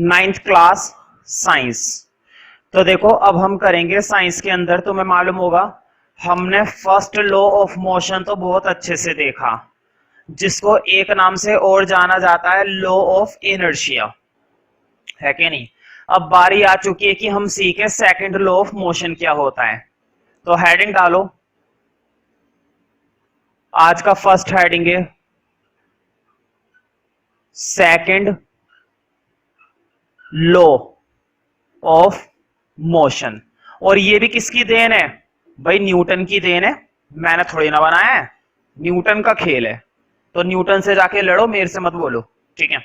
Ninth class science. तो देखो अब हम करेंगे साइंस के अंदर, तुम्हें मालूम होगा हमने फर्स्ट लॉ ऑफ मोशन तो बहुत अच्छे से देखा, जिसको एक नाम से और जाना जाता है लॉ ऑफ इनर्शिया, है कि नहीं। अब बारी आ चुकी है कि हम सीखे सेकंड लॉ ऑफ मोशन क्या होता है। तो हेडिंग डालो, आज का फर्स्ट हेडिंग है सेकंड लॉ ऑफ मोशन। और ये भी किसकी देन है भाई? न्यूटन की देन है, मैंने थोड़ी ना बनाया है, न्यूटन का खेल है। तो न्यूटन से जाके लड़ो, मेरे से मत बोलो, ठीक है।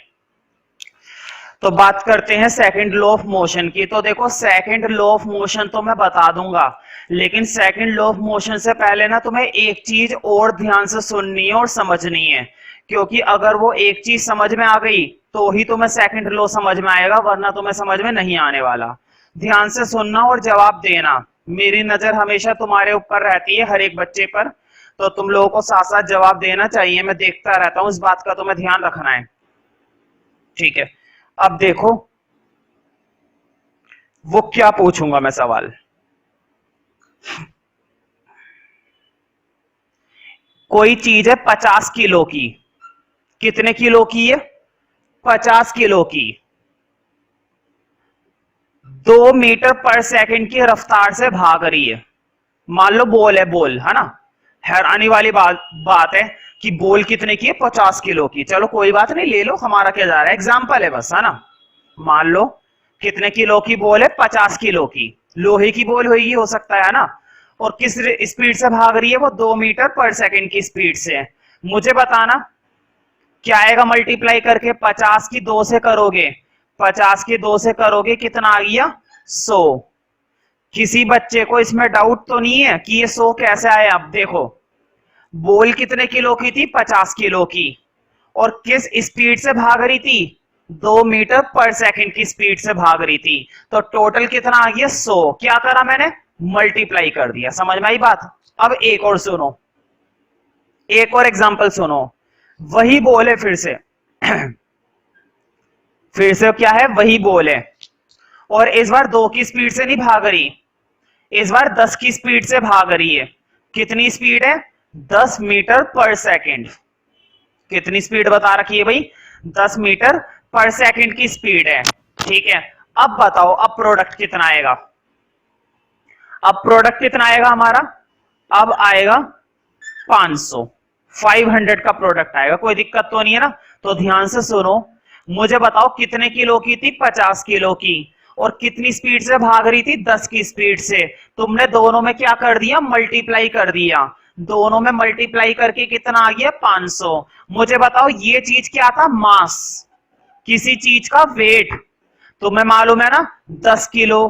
तो बात करते हैं सेकंड लॉ ऑफ मोशन की। तो देखो सेकंड लॉ ऑफ मोशन तो मैं बता दूंगा, लेकिन सेकंड लॉ ऑफ मोशन से पहले ना तुम्हें एक चीज और ध्यान से सुननी है और समझनी है, क्योंकि अगर वो एक चीज समझ में आ गई तो ही तुम्हें सेकंड लॉ समझ में आएगा, वरना तुम्हें समझ में नहीं आने वाला। ध्यान से सुनना और जवाब देना। मेरी नजर हमेशा तुम्हारे ऊपर रहती है, हर एक बच्चे पर, तो तुम लोगों को साथ साथ जवाब देना चाहिए। मैं देखता रहता हूं, इस बात का तुम्हें ध्यान रखना है, ठीक है। अब देखो वो क्या पूछूंगा मैं सवाल। कोई चीज है 50 किलो की। कितने किलो की है? 50 किलो की। 2 मीटर पर सेकंड की रफ्तार से भाग रही है। मान लो बॉल है, बॉल है ना। हैरानी वाली बात है कि बॉल कितने की है? 50 किलो की। चलो कोई बात नहीं, ले लो, हमारा क्या जा रहा है, एग्जाम्पल है बस, है ना। मान लो कितने किलो की बॉल है? 50 किलो की। लोहे की बॉल होगी, हो सकता है ना। और किस स्पीड से भाग रही है वो? 2 मीटर पर सेकंड की स्पीड से। मुझे बताना क्या आएगा मल्टीप्लाई करके? 50 की 2 से करोगे, 50 की 2 से करोगे, कितना आ गया? 100। किसी बच्चे को इसमें डाउट तो नहीं है कि ये 100 कैसे आया? अब देखो बॉल कितने किलो की थी? 50 किलो की। और किस स्पीड से भाग रही थी? 2 मीटर पर सेकंड की स्पीड से भाग रही थी। तो टोटल कितना आ गया? 100। क्या करा मैंने? मल्टीप्लाई कर दिया। समझ में आई बात? अब एक और सुनो, एक और एग्जांपल सुनो। वही बॉल है फिर से फिर से क्या है? वही बॉल है, और इस बार 2 की स्पीड से नहीं भाग रही, इस बार 10 की स्पीड से भाग रही है। कितनी स्पीड है? 10 मीटर पर सेकंड। कितनी स्पीड बता रखी है भाई? 10 मीटर पर सेकंड की स्पीड है, ठीक है। अब बताओ अब प्रोडक्ट कितना आएगा? अब प्रोडक्ट कितना आएगा हमारा? अब आएगा 500, 500 का प्रोडक्ट आएगा। कोई दिक्कत तो नहीं है ना? तो ध्यान से सुनो, मुझे बताओ कितने किलो की थी? 50 किलो की। और कितनी स्पीड से भाग रही थी? 10 की स्पीड से। तुमने दोनों में क्या कर दिया? मल्टीप्लाई कर दिया। दोनों में मल्टीप्लाई करके कितना आ गया? 500। मुझे बताओ ये चीज क्या था? मास, किसी चीज का वेट। तुम्हें मालूम है ना, 10 kilo,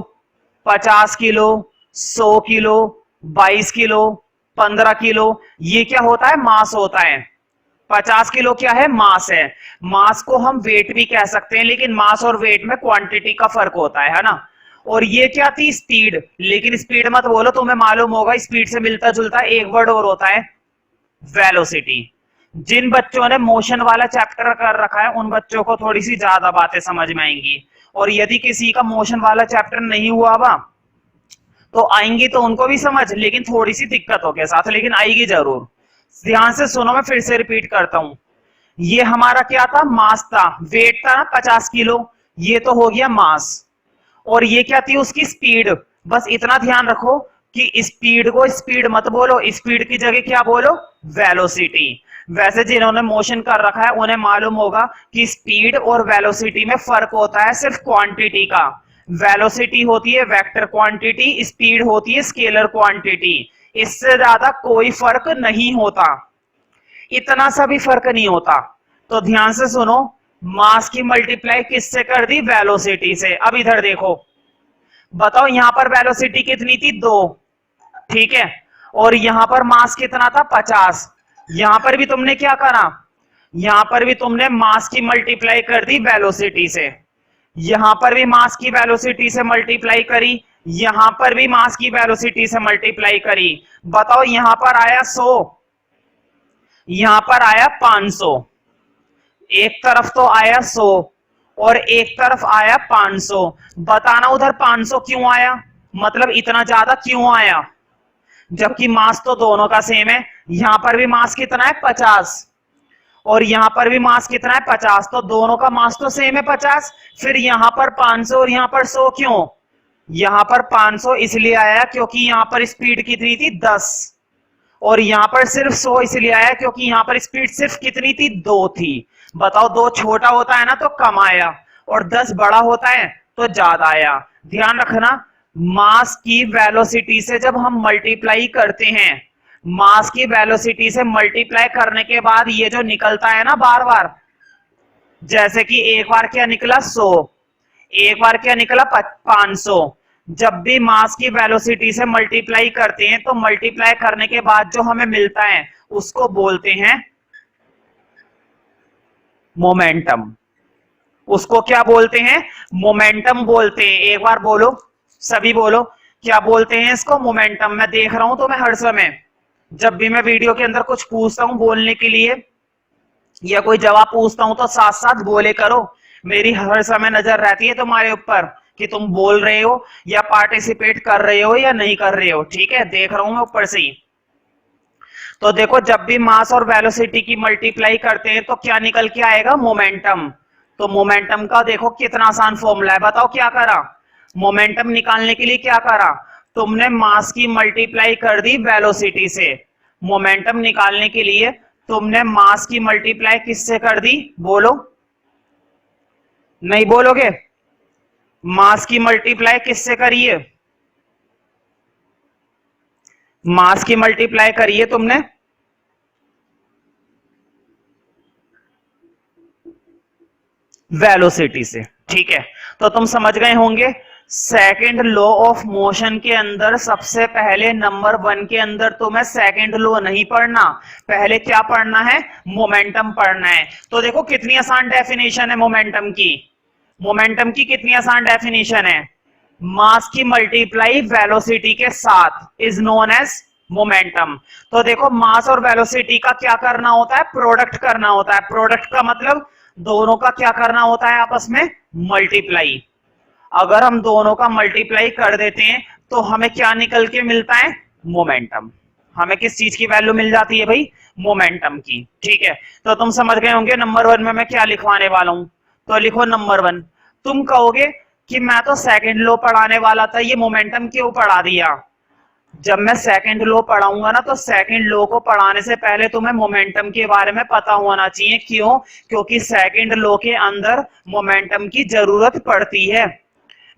50 kilo, 100 kilo, 22 kilo, 15 kilo, ये क्या होता है? मास होता है। 50 किलो क्या है? मास है। मास को हम वेट भी कह सकते हैं, लेकिन मास और वेट में क्वांटिटी का फर्क होता है ना। और ये क्या थी? स्पीड। लेकिन स्पीड मत बोलो, तुम्हें मालूम होगा स्पीड से मिलता जुलता एक वर्ड और होता है, वेलोसिटी। जिन बच्चों ने मोशन वाला चैप्टर कर रखा है उन बच्चों को थोड़ी सी ज्यादा बातें समझ में आएंगी, और यदि किसी का मोशन वाला चैप्टर नहीं हुआ हुआ तो आएंगी तो उनको भी समझ, लेकिन थोड़ी सी दिक्कतों के साथ, लेकिन आएगी जरूर। ध्यान से सुनो, मैं फिर से रिपीट करता हूं। ये हमारा क्या था? मास था। वेट था ना 50 किलो, ये तो हो गया मास। और ये क्या थी? उसकी स्पीड। बस इतना ध्यान रखो कि स्पीड को स्पीड मत बोलो, स्पीड की जगह क्या बोलो? वेलोसिटी। वैसे जिन्होंने मोशन कर रखा है उन्हें मालूम होगा कि स्पीड और वेलोसिटी में फर्क होता है सिर्फ क्वांटिटी का। वेलोसिटी होती है वेक्टर क्वांटिटी, स्पीड होती है स्केलर क्वांटिटी। इससे ज्यादा कोई फर्क नहीं होता, इतना सा भी फर्क नहीं होता। तो ध्यान से सुनो, मास की मल्टीप्लाई किससे कर दी? वेलोसिटी से। अब इधर देखो, बताओ यहां पर वेलोसिटी कितनी थी? 2, ठीक है। और यहां पर मास कितना था? 50। यहां पर भी तुमने क्या करा? यहां पर भी तुमने मास की मल्टीप्लाई कर दी वेलोसिटी से। यहां पर भी मास की वेलोसिटी से मल्टीप्लाई करी, यहां पर भी मास की वेलोसिटी से मल्टीप्लाई करी। बताओ यहां पर आया 100, यहां पर आया 500। एक तरफ तो आया 100 और एक तरफ आया 500। बताना उधर 500 क्यों आया, मतलब इतना ज्यादा क्यों आया, जबकि मास तो दोनों का सेम है। यहां पर भी मास कितना है 50 और यहां पर भी मास कितना है 50, तो दोनों का मास तो सेम है 50। फिर यहां पर 500 और यहां पर 100 क्यों, यहां पर 500 इसलिए आया क्योंकि यहां पर स्पीड कितनी थी 10 और यहां पर सिर्फ 100 इसलिए आया क्योंकि यहां पर स्पीड सिर्फ कितनी थी 2 थी। बताओ 2 छोटा होता है ना तो कम आया और 10 बड़ा होता है तो ज्यादा आया। ध्यान रखना, मास की वेलोसिटी से जब हम मल्टीप्लाई करते हैं, मास की वेलोसिटी से मल्टीप्लाई करने के बाद ये जो निकलता है ना बार बार, जैसे कि एक बार क्या निकला 100, एक बार क्या निकला 500, जब भी मास की वेलोसिटी से मल्टीप्लाई करते हैं तो मल्टीप्लाई करने के बाद जो हमें मिलता है उसको बोलते हैं मोमेंटम। उसको क्या बोलते हैं, मोमेंटम बोलते हैं। एक बार बोलो, सभी बोलो, क्या बोलते हैं इसको, मोमेंटम। मैं देख रहा हूं तो मैं हर समय जब भी मैं वीडियो के अंदर कुछ पूछता हूं बोलने के लिए या कोई जवाब पूछता हूं तो साथ साथ बोले करो। मेरी हर समय नजर रहती है तुम्हारे ऊपर कि तुम बोल रहे हो या पार्टिसिपेट कर रहे हो या नहीं कर रहे हो। ठीक है, देख रहा हूं मैं ऊपर से ही। तो देखो, जब भी मास और वेलोसिटी की मल्टीप्लाई करते हैं तो क्या निकल के आएगा, मोमेंटम। तो मोमेंटम का देखो कितना आसान फॉर्मूला है। बताओ क्या करा, मोमेंटम निकालने के लिए क्या करा, तुमने मास की मल्टीप्लाई कर दी वेलोसिटी से। मोमेंटम निकालने के लिए तुमने मास की मल्टीप्लाई किससे कर दी, बोलो, नहीं बोलोगे, मास की मल्टीप्लाई किससे करिए, मास की मल्टीप्लाई करिए तुमने वेलोसिटी से। ठीक है, तो तुम समझ गए होंगे सेकंड लॉ ऑफ मोशन के अंदर सबसे पहले नंबर 1 के अंदर तुम्हें सेकंड लॉ नहीं पढ़ना, पहले क्या पढ़ना है, मोमेंटम पढ़ना है। तो देखो कितनी आसान डेफिनेशन है मोमेंटम की, मोमेंटम की कितनी आसान डेफिनेशन है, मास की मल्टीप्लाई वेलोसिटी के साथ इज नोन एज मोमेंटम। तो देखो मास और वेलोसिटी का क्या करना होता है, प्रोडक्ट करना होता है। प्रोडक्ट का मतलब दोनों का क्या करना होता है, आपस में मल्टीप्लाई। अगर हम दोनों का मल्टीप्लाई कर देते हैं तो हमें क्या निकल के मिलता है, मोमेंटम। हमें किस चीज की वैल्यू मिल जाती है भाई, मोमेंटम की। ठीक है, तो तुम समझ गए होंगे नंबर 1 में मैं क्या लिखवाने वाला हूं। तो लिखो नंबर 1। तुम कहोगे कि मैं तो सेकंड लॉ पढ़ाने वाला था, ये मोमेंटम क्यों पढ़ा दिया। जब मैं सेकंड लॉ पढ़ाऊंगा ना तो सेकंड लॉ को पढ़ाने से पहले तुम्हें मोमेंटम के बारे में पता होना चाहिए। क्यों, क्योंकि सेकंड लॉ के अंदर मोमेंटम की जरूरत पड़ती है।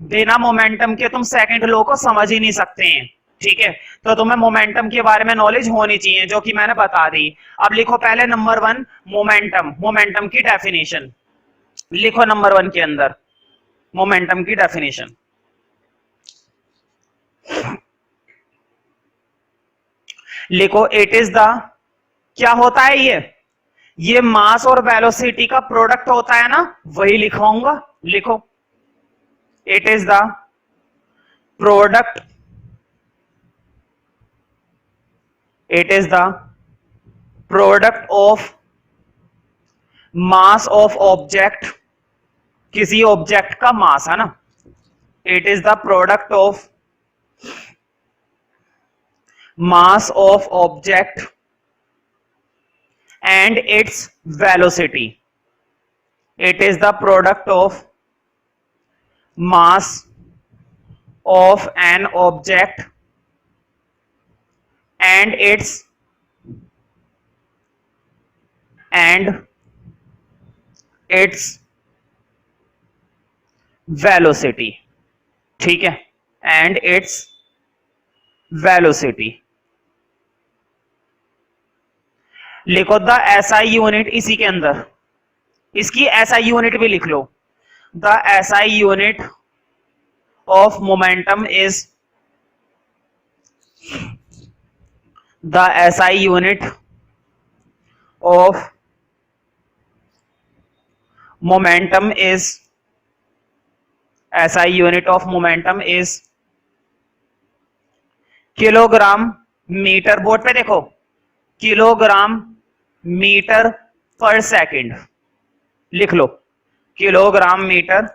बिना मोमेंटम के तुम सेकंड लॉ को समझ ही नहीं सकते हैं। ठीक है, तो तुम्हें मोमेंटम के बारे में नॉलेज होनी चाहिए, जो कि मैंने बता दी। अब लिखो पहले नंबर 1 मोमेंटम, मोमेंटम की डेफिनेशन लिखो नंबर 1 के अंदर मोमेंटम की डेफिनेशन। लिखो इट इज द, क्या होता है ये मास और वेलोसिटी का प्रोडक्ट होता है ना, वही लिखवाऊंगा। लिखो it is the product, it is the product of mass of object, किसी ऑब्जेक्ट का मास है ना, it is the product of mass of object and its velocity. It is the product of mass of an object and its velocity. ठीक है, and its velocity। लिखो the SI unit, इसी के अंदर इसकी एसआई यूनिट भी लिख लो। The SI unit of momentum is, the SI unit of momentum is, SI unit of momentum is kilogram metre. Board पे देखो, किलोग्राम मीटर पर सेकंड लिख लो, kilogram metre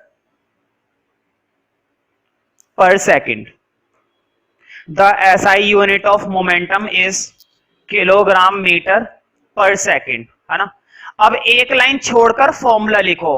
per second. The SI unit of momentum is kilogram metre per second, है ना। अब एक line छोड़कर formula लिखो,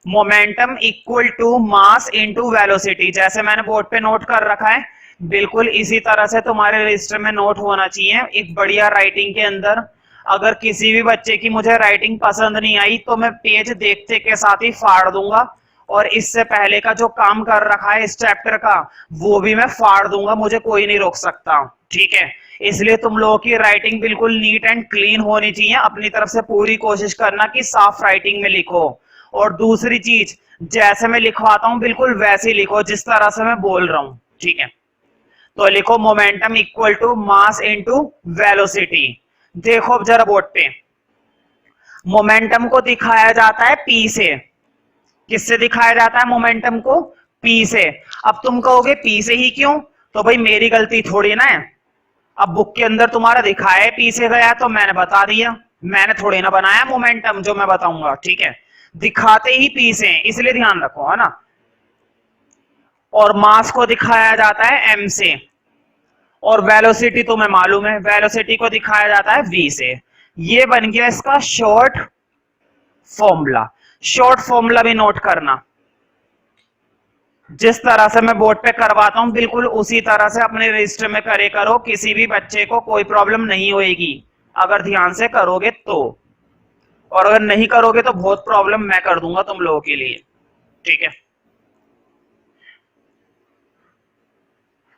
momentum equal to mass into velocity. जैसे मैंने बोर्ड पे नोट कर रखा है, बिल्कुल इसी तरह से तुम्हारे रजिस्टर में नोट होना चाहिए, एक बढ़िया राइटिंग के अंदर। अगर किसी भी बच्चे की मुझे राइटिंग पसंद नहीं आई तो मैं पेज देखते के साथ ही फाड़ दूंगा, और इससे पहले का जो काम कर रखा है इस चैप्टर का वो भी मैं फाड़ दूंगा, मुझे कोई नहीं रोक सकता, ठीक है। इसलिए तुम लोगों की राइटिंग बिल्कुल नीट एंड क्लीन होनी चाहिए, अपनी तरफ से पूरी कोशिश करना कि साफ राइटिंग में लिखो। और दूसरी चीज, जैसे मैं लिखवाता हूं बिल्कुल वैसे ही लिखो जिस तरह से मैं बोल रहा हूं, ठीक है। तो लिखो momentum equal to mass into velocity. देखो अब जरा बोर्ड पे, मोमेंटम को दिखाया जाता है पी से। किससे दिखाया जाता है मोमेंटम को? पी से। अब तुम कहोगे पी से ही क्यों? तो भाई मेरी गलती थोड़ी ना है, अब बुक के अंदर तुम्हारा दिखाया है पी से गया तो मैंने बता दिया, मैंने थोड़ी ना बनाया मोमेंटम जो मैं बताऊंगा, ठीक है। दिखाते ही पी से, इसलिए ध्यान रखो, है ना। और मास को दिखाया जाता है एम से, और वेलोसिटी तुम्हें मालूम है, वेलोसिटी को दिखाया जाता है वी से। ये बन गया इसका शॉर्ट फॉर्मूला। शॉर्ट फॉर्मूला भी नोट करना, जिस तरह से मैं बोर्ड पे करवाता हूं बिल्कुल उसी तरह से अपने रजिस्टर में करे करो, किसी भी बच्चे को कोई प्रॉब्लम नहीं होएगी अगर ध्यान से करोगे तो, और अगर नहीं करोगे तो बहुत प्रॉब्लम मैं कर दूंगा तुम लोगों के लिए, ठीक है।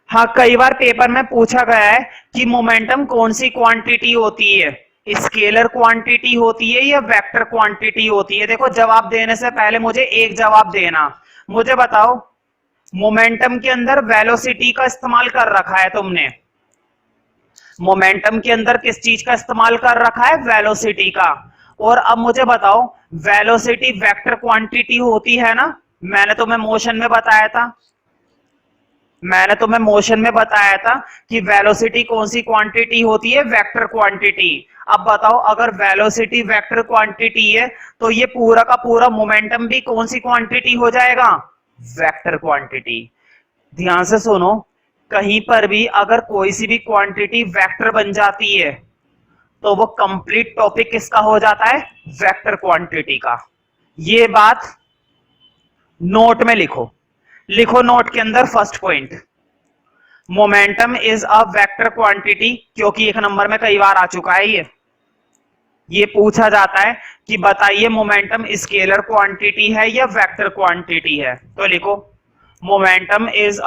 हाँ, कई बार पेपर में पूछा गया है कि मोमेंटम कौन सी क्वांटिटी होती है, स्केलर क्वांटिटी होती है या वेक्टर क्वांटिटी होती है। देखो जवाब देने से पहले मुझे एक जवाब देना, मुझे बताओ मोमेंटम के अंदर वेलोसिटी का इस्तेमाल कर रखा है तुमने, मोमेंटम के अंदर किस चीज का इस्तेमाल कर रखा है? वेलोसिटी का। और अब मुझे बताओ वेलोसिटी वेक्टर क्वांटिटी होती है ना, मैंने तुम्हें मोशन में बताया था, मैंने तुम्हें मोशन में बताया था कि वेलोसिटी कौन सी क्वांटिटी होती है? Vector quantity. अब बताओ अगर वेलोसिटी वेक्टर क्वांटिटी है तो ये पूरा का पूरा मोमेंटम भी कौन सी क्वांटिटी हो जाएगा? Vector quantity. ध्यान से सुनो, कहीं पर भी अगर कोई सी भी क्वांटिटी वेक्टर बन जाती है तो वो कंप्लीट टॉपिक किसका हो जाता है? वेक्टर क्वांटिटी का। ये बात नोट में लिखो, लिखो नोट के अंदर first point, momentum is a vector quantity, क्योंकि एक नंबर में कई बार आ चुका है ये पूछा जाता है कि बताइए मोमेंटम स्केलर क्वांटिटी है या वेक्टर क्वांटिटी है। तो लिखो momentum is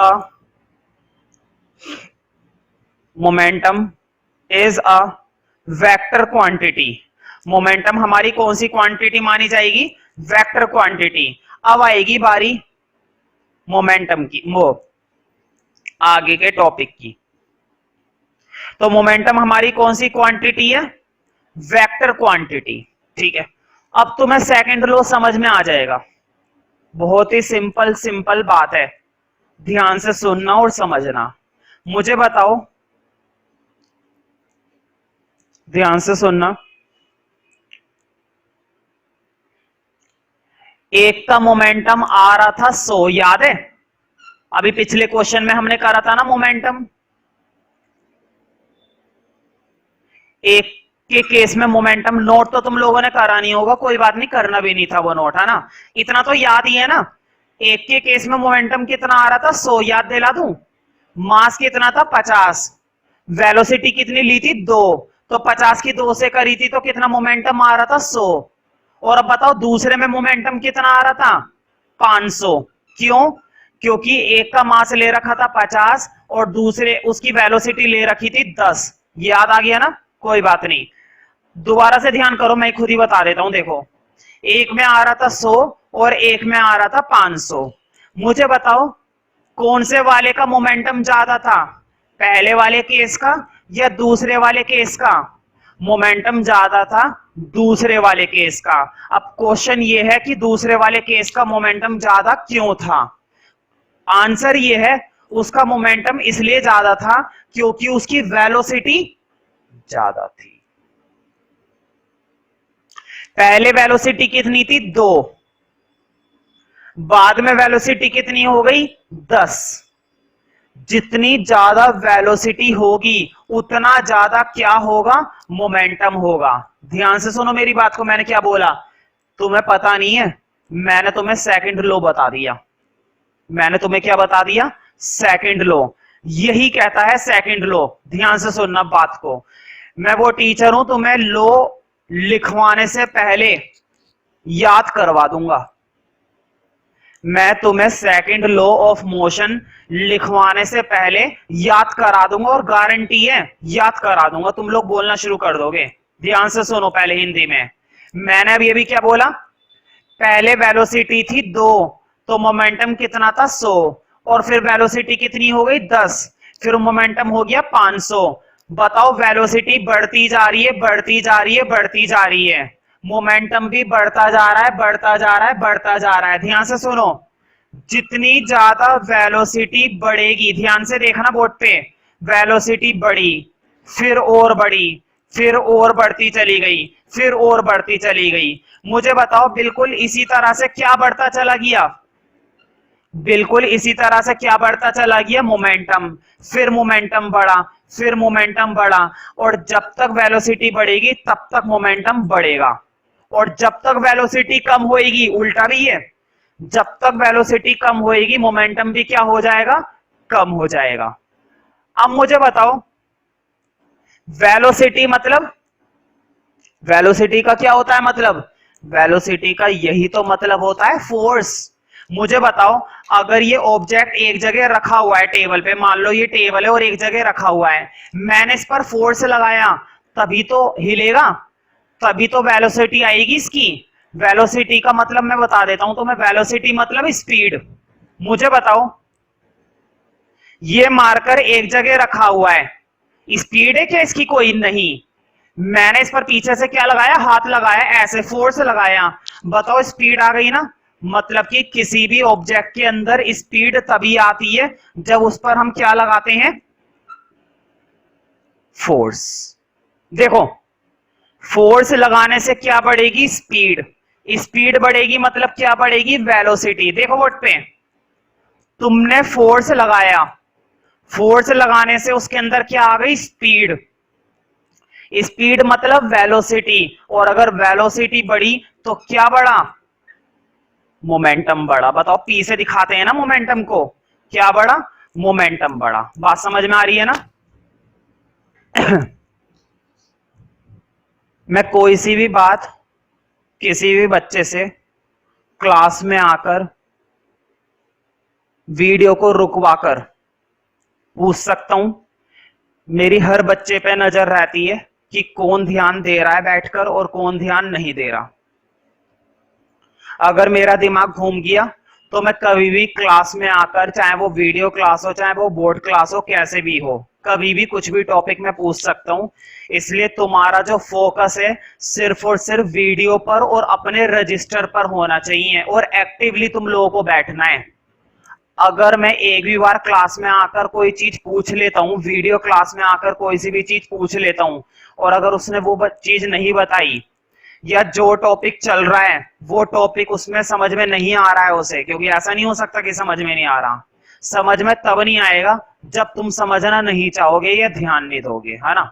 a vector quantity. Momentum हमारी कौन सी क्वांटिटी मानी जाएगी? Vector quantity. अब आएगी बारी मोमेंटम की, वो आगे के टॉपिक की। तो मोमेंटम हमारी कौन सी क्वांटिटी है? वेक्टर क्वांटिटी, ठीक है। अब तुम्हें सेकंड लॉ समझ में आ जाएगा, बहुत ही सिंपल सिंपल बात है, ध्यान से सुनना और समझना। मुझे बताओ, ध्यान से सुनना, एक का मोमेंटम आ रहा था 100, याद है? अभी पिछले क्वेश्चन में हमने करा था ना मोमेंटम। एक के केस में मोमेंटम, नोट तो तुम लोगों ने करा नहीं होगा, कोई बात नहीं, करना भी नहीं था वो नोट, है ना। इतना तो याद ही है ना, एक के केस में मोमेंटम कितना आ रहा था? 100, याद दिला दूं। मास कितना था? 50। वेलोसिटी कितनी ली थी? 2। तो 50 की 2 से करी थी तो कितना मोमेंटम आ रहा था? 100। और अब बताओ दूसरे में मोमेंटम कितना आ रहा था? 500। क्यों? क्योंकि एक का मास ले रखा था 50 और दूसरे उसकी वेलोसिटी ले रखी थी 10। याद आ गया ना, कोई बात नहीं, दोबारा से ध्यान करो, मैं खुद ही बता देता हूं। देखो एक में आ रहा था 100 और एक में आ रहा था 500। मुझे बताओ कौन से वाले का मोमेंटम ज्यादा था, पहले वाले केस का या दूसरे वाले केस का? मोमेंटम ज्यादा था दूसरे वाले केस का। अब क्वेश्चन ये है कि दूसरे वाले केस का मोमेंटम ज्यादा क्यों था? आंसर ये है, उसका मोमेंटम इसलिए ज्यादा था क्योंकि उसकी वेलोसिटी ज्यादा थी। पहले वेलोसिटी कितनी थी? 2, बाद में वेलोसिटी कितनी हो गई 10। जितनी ज्यादा वेलोसिटी होगी उतना ज्यादा क्या होगा मोमेंटम होगा। ध्यान से सुनो मेरी बात को, मैंने क्या बोला तुम्हें पता नहीं है, मैंने तुम्हें सेकंड लॉ बता दिया। मैंने तुम्हें क्या बता दिया सेकंड लॉ, यही कहता है सेकंड लॉ। ध्यान से सुनना बात को, मैं वो टीचर हूं तुम्हें लॉ लिखवाने से पहले याद करवा दूंगा। मैं तुम्हें सेकंड लॉ ऑफ मोशन लिखवाने से पहले याद करा दूंगा और गारंटी है याद करा दूंगा, तुम लोग बोलना शुरू कर दोगे। ध्यान से सुनो पहले हिंदी में, मैंने अब ये भी क्या बोला, पहले वेलोसिटी थी 2 तो मोमेंटम कितना था 100, और फिर वेलोसिटी कितनी हो गई 10, फिर मोमेंटम हो गया 500। बताओ वेलोसिटी बढ़ती जा रही है बढ़ती जा रही है बढ़ती जा रही है, मोमेंटम भी बढ़ता जा रहा है बढ़ता जा रहा है बढ़ता जा रहा है। ध्यान से सुनो, जितनी ज्यादा वेलोसिटी बढ़ेगी, ध्यान से देखना बोर्ड पे, वेलोसिटी बढ़ी फिर और बढ़ी फिर और बढ़ती चली गई फिर और बढ़ती चली गई। मुझे बताओ बिल्कुल इसी तरह से क्या बढ़ता चला गया, बिल्कुल इसी तरह से क्या बढ़ता चला गया मोमेंटम, फिर मोमेंटम बढ़ा फिर मोमेंटम बढ़ा, और जब तक वेलोसिटी बढ़ेगी तब तक मोमेंटम बढ़ेगा, और जब तक वेलोसिटी कम होएगी उल्टा भी है, जब तक वेलोसिटी कम होएगी मोमेंटम भी क्या हो जाएगा कम हो जाएगा। अब मुझे बताओ वेलोसिटी मतलब, वेलोसिटी का क्या होता है मतलब, वेलोसिटी का यही तो मतलब होता है फोर्स। मुझे बताओ अगर ये ऑब्जेक्ट एक जगह रखा हुआ है टेबल पे, मान लो ये टेबल है और एक जगह रखा हुआ है, मैंने इस पर फोर्स लगाया तभी तो हिलेगा, तभी तो वेलोसिटी आएगी इसकी। वेलोसिटी का मतलब मैं बता देता हूं तुम्हें, वेलोसिटी मतलब स्पीड। मुझे बताओ ये मार्कर एक जगह रखा हुआ है, स्पीड है क्या इसकी कोई नहीं, मैंने इस पर पीछे से क्या लगाया हाथ लगाया, ऐसे फोर्स लगाया, बताओ स्पीड आ गई ना। मतलब कि किसी भी ऑब्जेक्ट के अंदर स्पीड तभी आती है जब उस पर हम क्या लगाते हैं फोर्स। देखो फोर्स लगाने से क्या बढ़ेगी स्पीड, स्पीड बढ़ेगी मतलब क्या बढ़ेगी वेलोसिटी। देखो बोर्ड पे तुमने फोर्स लगाया, फोर्स लगाने से उसके अंदर क्या आ गई स्पीड, स्पीड मतलब वेलोसिटी, और अगर वेलोसिटी बढ़ी तो क्या बढ़ा मोमेंटम बढ़ा। बताओ पी से दिखाते हैं ना मोमेंटम को, क्या बढ़ा मोमेंटम बढ़ा। बात समझ में आ रही है ना। मैं कोई सी भी बात किसी भी बच्चे से क्लास में आकर वीडियो को रुकवाकर पूछ सकता हूं, मेरी हर बच्चे पे नजर रहती है कि कौन ध्यान दे रहा है बैठकर और कौन ध्यान नहीं दे रहा। अगर मेरा दिमाग घूम गया तो मैं कभी भी क्लास में आकर, चाहे वो वीडियो क्लास हो चाहे वो बोर्ड क्लास हो, कैसे भी हो, कभी भी कुछ भी टॉपिक में पूछ सकता हूं। इसलिए तुम्हारा जो फोकस है सिर्फ और सिर्फ वीडियो पर और अपने रजिस्टर पर होना चाहिए, और एक्टिवली तुम लोगों को बैठना है। अगर मैं एक भी बार क्लास में आकर कोई चीज पूछ लेता हूं, वीडियो क्लास में आकर कोई सी भी चीज पूछ लेता हूं, और अगर उसने वो चीज नहीं बताई, या जो टॉपिक चल रहा है वो टॉपिक उसमें समझ में नहीं आ रहा है उसे, क्योंकि ऐसा नहीं हो सकता कि समझ में नहीं आ रहा, समझ में तब नहीं आएगा जब तुम समझना नहीं चाहोगे या ध्यान नहीं दोगे, है ना।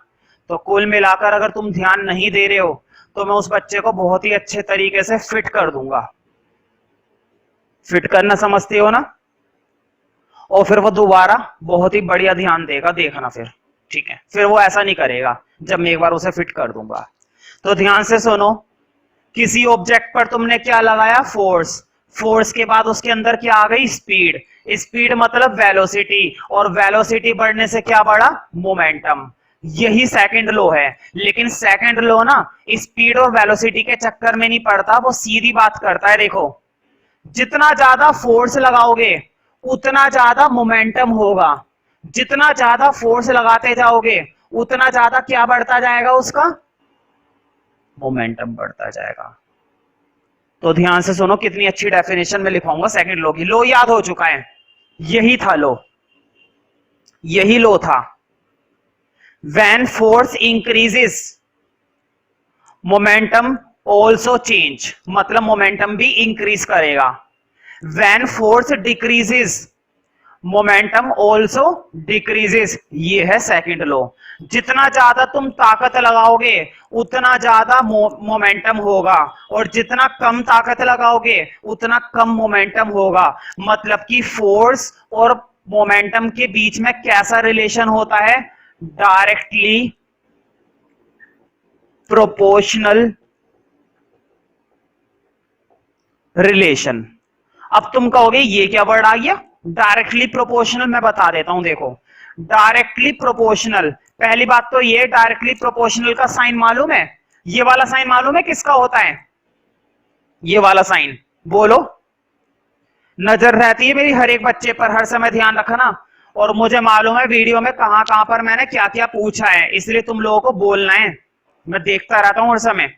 तो कुल मिलाकर अगर तुम ध्यान नहीं दे रहे हो तो मैं उस बच्चे को बहुत ही अच्छे तरीके से फिट कर दूंगा। फिट करना समझते हो ना, और फिर वो दोबारा बहुत ही बढ़िया ध्यान देगा, देखना फिर, ठीक है। फिर वो ऐसा नहीं करेगा जब मैं एक बार उसे फिट कर दूंगा। तो ध्यान से सुनो, किसी ऑब्जेक्ट पर तुमने क्या लगाया फोर्स, फोर्स के बाद उसके अंदर क्या आ गई स्पीड, स्पीड मतलब वेलोसिटी, और वेलोसिटी बढ़ने से क्या बढ़ा मोमेंटम। यही सेकंड लॉ है। लेकिन सेकंड लॉ ना स्पीड और वेलोसिटी के चक्कर में नहीं पड़ता, वो सीधी बात करता है। देखो जितना ज्यादा फोर्स लगाओगे उतना ज्यादा मोमेंटम होगा, जितना ज्यादा फोर्स लगाते जाओगे उतना ज्यादा क्या बढ़ता जाएगा उसका मोमेंटम बढ़ता जाएगा। तो ध्यान से सुनो, कितनी अच्छी डेफिनेशन में लिखाऊंगा सेकंड लॉ की। लॉ याद हो चुका है, यही था लॉ, यही लॉ था। When force increases momentum also change, मतलब मोमेंटम भी इंक्रीज करेगा। When force decreases momentum also decreases, ये है सेकंड लॉ। जितना ज्यादा तुम ताकत लगाओगे उतना ज्यादा मोमेंटम होगा, और जितना कम ताकत लगाओगे उतना कम मोमेंटम होगा। मतलब कि फोर्स और मोमेंटम के बीच में कैसा रिलेशन होता है? Directly proportional relation. अब तुम कहोगे ये क्या वर्ड आ गया, डायरेक्टली प्रोपोर्शनल। मैं बता देता हूं, देखो डायरेक्टली प्रोपोर्शनल, पहली बात तो ये डायरेक्टली प्रोपोर्शनल का साइन मालूम है? ये वाला साइन मालूम है किसका होता है? ये वाला साइन बोलो। नजर रहती है मेरी हर एक बच्चे पर, हर समय ध्यान रखना। और मुझे मालूम है वीडियो में कहां कहां पर मैंने क्या क्या पूछा है, इसलिए तुम लोगों को बोलना है। मैं देखता रहता हूं हर समय।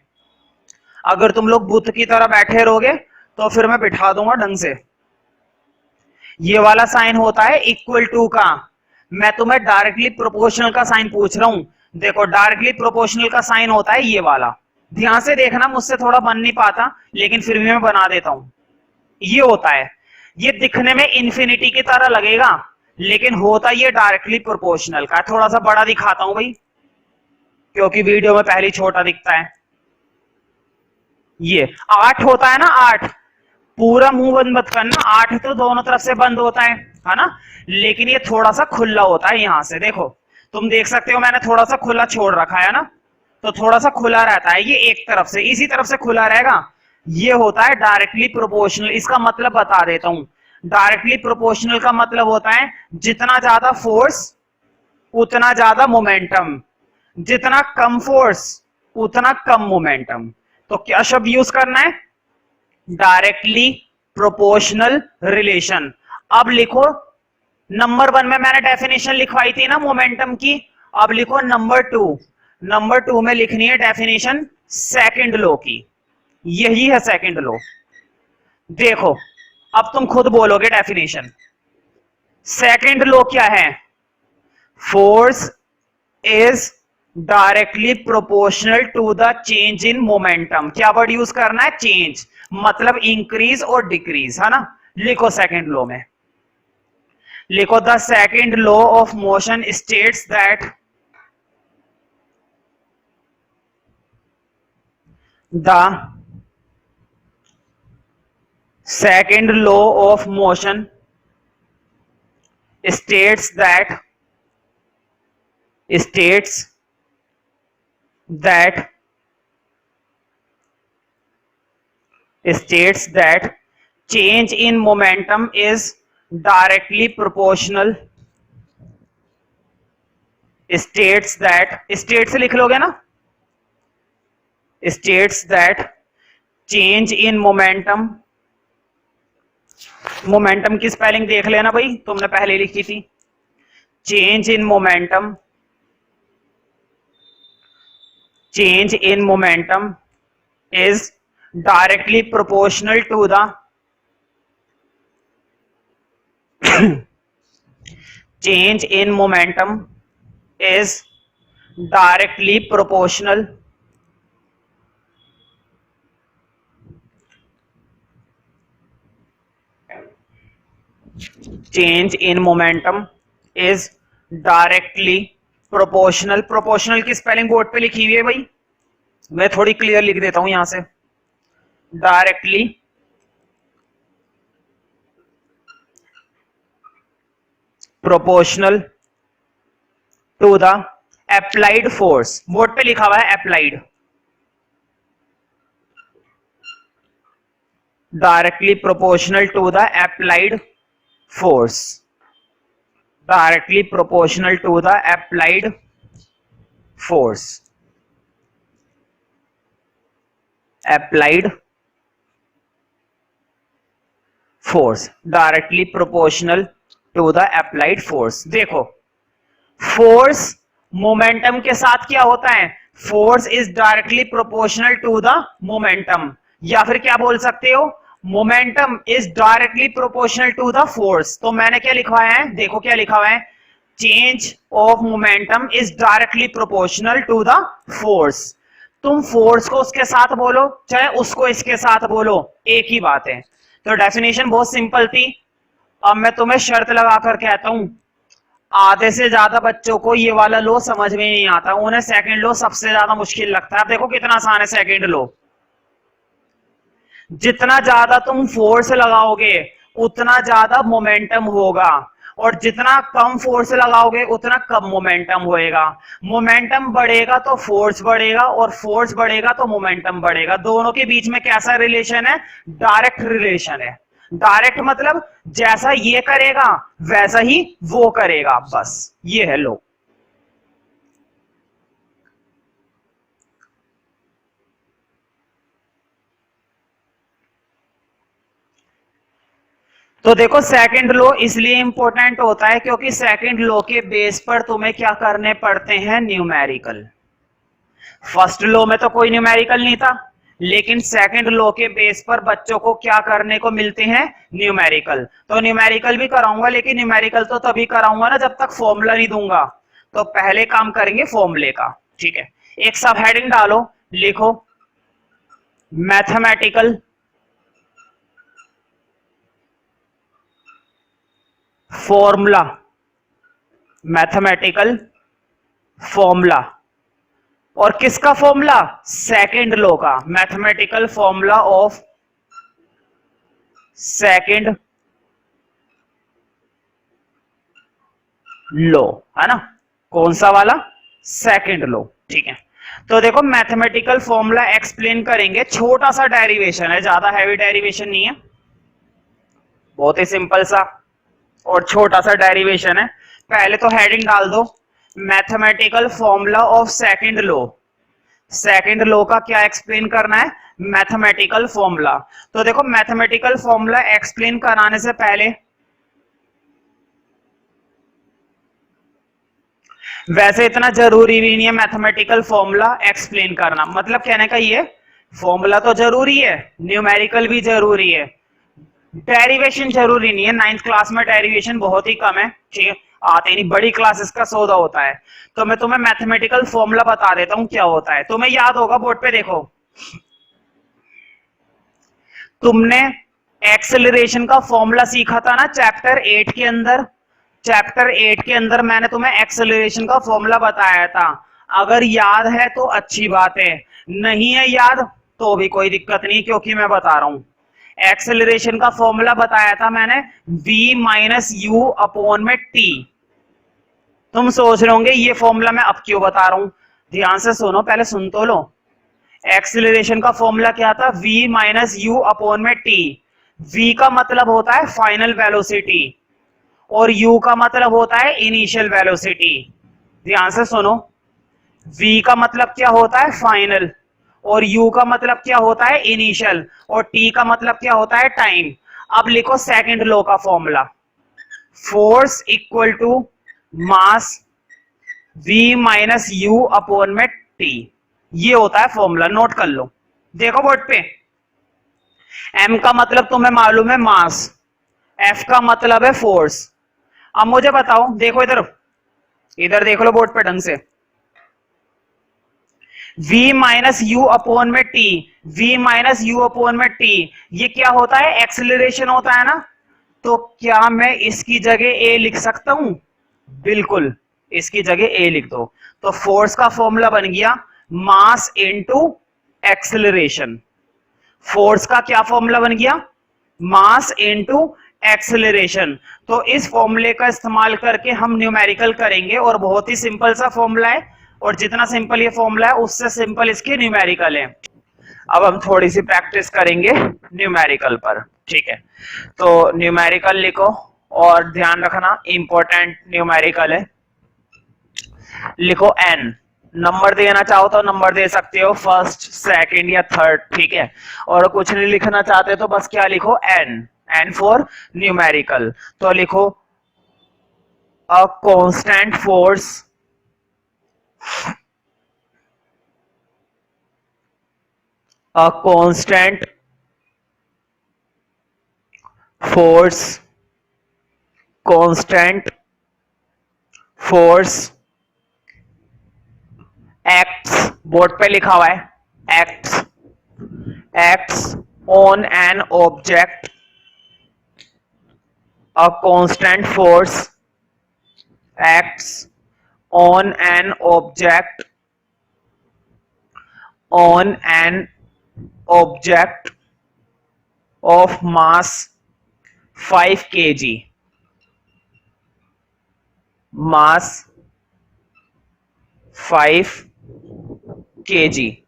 अगर तुम लोग बुत की तरह बैठे रहोगे तो फिर मैं बिठा दूंगा ढंग से। ये वाला साइन होता है इक्वल टू का। मैं तुम्हें डायरेक्टली प्रोपोर्शनल का साइन पूछ रहा हूं। देखो डायरेक्टली प्रोपोर्शनल का साइन होता है ये वाला, ध्यान से देखना, मुझसे थोड़ा बन नहीं पाता लेकिन फिर भी मैं बना देता हूं। ये होता है, ये दिखने में इन्फिनिटी की तरह लगेगा लेकिन होता ये डायरेक्टली प्रोपोर्शनल का। थोड़ा सा बड़ा दिखाता हूं भाई, क्योंकि वीडियो में पहले छोटा दिखता है। ये 8 होता है ना, 8 पूरा मुंह बंद मत करना, 8 तो दोनों तरफ से बंद होता है ना, लेकिन ये थोड़ा सा खुला होता है। यहां से देखो, तुम देख सकते हो मैंने थोड़ा सा खुला छोड़ रखा है ना, तो थोड़ा सा खुला रहता है ये एक तरफ से, इसी तरफ से खुला रहेगा। ये होता है डायरेक्टली प्रोपोर्शनल। इसका मतलब बता देता हूं, डायरेक्टली प्रोपोर्शनल का मतलब होता है जितना ज्यादा फोर्स उतना ज्यादा मोमेंटम, जितना कम फोर्स उतना कम मोमेंटम। तो क्या शब्द यूज करना है? Directly proportional relation. अब लिखो नंबर 1 में मैंने डेफिनेशन लिखवाई थी ना मोमेंटम की, अब लिखो नंबर 2। नंबर 2 में लिखनी है डेफिनेशन सेकंड लॉ की, यही है सेकंड लॉ। देखो अब तुम खुद बोलोगे डेफिनेशन। सेकंड लॉ क्या है? Force is directly proportional to the change in momentum. क्या वर्ड यूज करना है? चेंज, मतलब इंक्रीज और डिक्रीज, है ना। लिखो सेकंड लॉ में, लिखो the second law of motion states that the second law of motion states that change in momentum is directly proportional, states से लिख लोगे ना, states that change in momentum की स्पेलिंग देख लेना भाई, तुमने पहले लिखी थी। Change in momentum is directly proportional to the change in momentum is directly proportional change in momentum is directly proportional। Proportional की स्पेलिंग बोर्ड पे लिखी हुई है भाई, मैं थोड़ी क्लियर लिख देता हूं यहां से। Directly proportional to the applied force, board पे लिखा हुआ है applied. Directly proportional to the applied force, directly proportional to the applied force, directly proportional to the applied force। देखो फोर्स मोमेंटम के साथ क्या होता है? Force is directly proportional to the momentum, या फिर क्या बोल सकते हो, momentum is directly proportional to the force. तो मैंने क्या लिखवाया है, देखो क्या लिखा हुआ है, change of momentum is directly proportional to the force. तुम फोर्स को उसके साथ बोलो चाहे उसको इसके साथ बोलो, एक ही बात है। तो डेफिनेशन बहुत सिंपल थी। अब मैं तुम्हें शर्त लगाकर कहता हूं, आधे से ज्यादा बच्चों को ये वाला लो समझ में नहीं आता, उन्हें सेकंड लो सबसे ज्यादा मुश्किल लगता है। अब देखो कितना आसान है सेकंड लो। जितना ज्यादा तुम फोर्स लगाओगे उतना ज्यादा मोमेंटम होगा, और जितना कम फोर्स लगाओगे उतना कम मोमेंटम होएगा। मोमेंटम बढ़ेगा तो फोर्स बढ़ेगा, और फोर्स बढ़ेगा तो मोमेंटम बढ़ेगा। दोनों के बीच में कैसा रिलेशन है? डायरेक्ट रिलेशन है। डायरेक्ट मतलब जैसा ये करेगा वैसा ही वो करेगा, बस ये है लो। तो देखो सेकंड लो इसलिए इंपॉर्टेंट होता है क्योंकि सेकंड लो के बेस पर तुम्हें क्या करने पड़ते हैं? न्यूमेरिकल। फर्स्ट लो में तो कोई न्यूमेरिकल नहीं था, लेकिन सेकंड लो के बेस पर बच्चों को क्या करने को मिलते हैं? न्यूमेरिकल। तो न्यूमेरिकल भी कराऊंगा, लेकिन न्यूमेरिकल तो तभी कराऊंगा ना जब तक फॉर्मूला नहीं दूंगा। तो पहले काम करेंगे फॉर्मूले का, ठीक है। एक सब हेडिंग डालो, लिखो मैथमेटिकल फॉर्मूला। मैथमेटिकल फॉर्मूला, और किसका फॉर्मूला? सेकंड लॉ का। Mathematical formula of second law, है ना? कौन सा वाला? सेकंड लॉ, ठीक है। तो देखो मैथमेटिकल फॉर्मूला एक्सप्लेन करेंगे, छोटा सा डेरिवेशन है, ज्यादा हैवी डेरिवेशन नहीं है, बहुत ही सिंपल सा और छोटा सा डेरिवेशन है। पहले तो हेडिंग डाल दो mathematical formula of second law. Second law का क्या एक्सप्लेन करना है? Mathematical formula. तो देखो मैथमेटिकल फॉर्मूला एक्सप्लेन कराने से पहले, वैसे इतना जरूरी भी नहीं है मैथमेटिकल फॉर्मूला एक्सप्लेन करना, मतलब कहने का ये फॉर्मूला तो जरूरी है, न्यूमेरिकल भी जरूरी है, डेरिवेशन जरूरी नहीं है। 9th क्लास में डेरिवेशन बहुत ही कम है, ठीक है, आते नहीं, बड़ी क्लासेस का सौदा होता है। तो मैं तुम्हें मैथमेटिकल फॉर्मूला बता देता हूं क्या होता है। तुम्हें याद होगा, बोर्ड पे देखो, तुमने एक्सेलरेशन का फॉर्मूला सीखा था ना चैप्टर 8 के अंदर। चैप्टर 8 के अंदर मैंने तुम्हें एक्सेलरेशन का फॉर्मूला बताया था। अगर याद है तो अच्छी बात है, नहीं है याद तो भी कोई दिक्कत नहीं, क्योंकि मैं बता रहा हूं। एक्सेलरेशन का फॉर्मूला बताया था मैंने, v माइनस यू अपॉन में t। तुम सोच रहे होंगे ये फॉर्मूला मैं अब क्यों बता रहा हूं, ध्यान से सुनो, पहले सुन तो लो। एक्सेलरेशन का फॉर्मूला क्या था? v माइनस यू अपॉन में t। v का मतलब होता है फाइनल वेलोसिटी, और u का मतलब होता है इनिशियल वेलोसिटी। ध्यान से सुनो, v का मतलब क्या होता है? फाइनल, और u का मतलब क्या होता है? इनिशियल, और t का मतलब क्या होता है? टाइम। अब लिखो सेकंड लॉ का formula, force equal to mass v minus u upon में t। ये होता है फॉर्मूला, नोट कर लो। देखो बोर्ड पे, m का मतलब तुम्हें मालूम है मास, f का मतलब है फोर्स। अब मुझे बताओ, देखो इधर, इधर देख लो बोर्ड पे ढंग से, v माइनस यू अपॉन में t, v minus u upon में t, ये क्या होता है? एक्सेलरेशन होता है ना। तो क्या मैं इसकी जगह a लिख सकता हूं? बिल्कुल, इसकी जगह a लिख दो। तो फोर्स का फॉर्मूला बन गया मास इनटू एक्सेलरेशन। फोर्स का क्या फॉर्मूला बन गया? Mass into acceleration. तो इस फॉर्मूले का इस्तेमाल करके हम न्यूमेरिकल करेंगे, और बहुत ही सिंपल सा फॉर्मूला है, और जितना सिंपल ये फॉर्मूला है उससे सिंपल इसके न्यूमेरिकल है। अब हम थोड़ी सी प्रैक्टिस करेंगे न्यूमेरिकल पर, ठीक है। तो न्यूमेरिकल लिखो, और ध्यान रखना इंपॉर्टेंट न्यूमेरिकल है। लिखो n, नंबर देना चाहो तो नंबर दे सकते हो, फर्स्ट सेकंड या थर्ड, ठीक है। और कुछ नहीं लिखना चाहते तो बस क्या लिखो? n, n for numerical. तो लिखो a constant force a constant force, constant force acts, board पे लिखा हुआ है acts, acts on an object A constant force acts on an object of mass 5 kg. Mass 5 kg.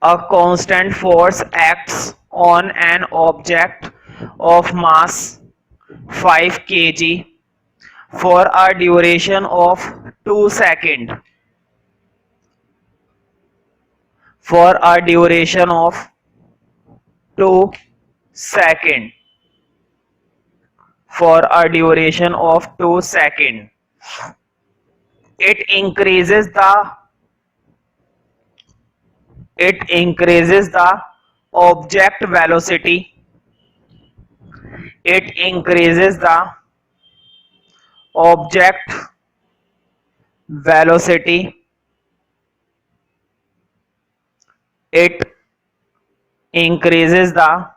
A constant force acts on an object of mass 5 kg for a duration of 2 seconds. For a duration of 2 seconds. For a duration of 2 seconds. It increases the object velocity. It increases the object velocity. It increases the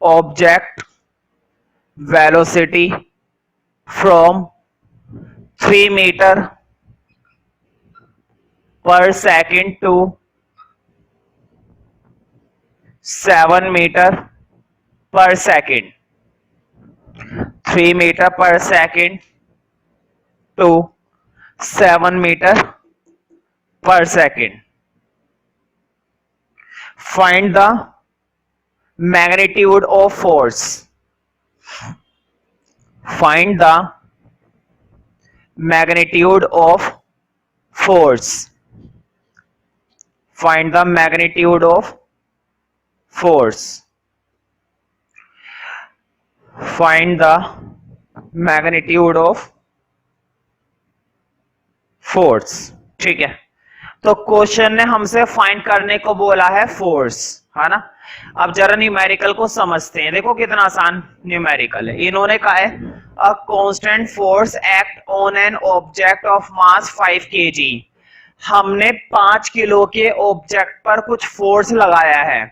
object velocity from 3 meter per second to 7 meter per second. 3 meter per second to 7 meter per second. Find the magnitude of force. Find the magnitude of force. Find the magnitude of force. Find the magnitude of force. ठीक है, तो question ने हमसे find करने को बोला है force, है ना। अब जरा न्यूमेरिकल को समझते हैं। देखो कितना आसान न्यूमेरिकल है। इन्होंने कहा है a constant force act on an object of mass 5 kg। हमने 5 किलो के ऑब्जेक्ट पर कुछ फोर्स लगाया है।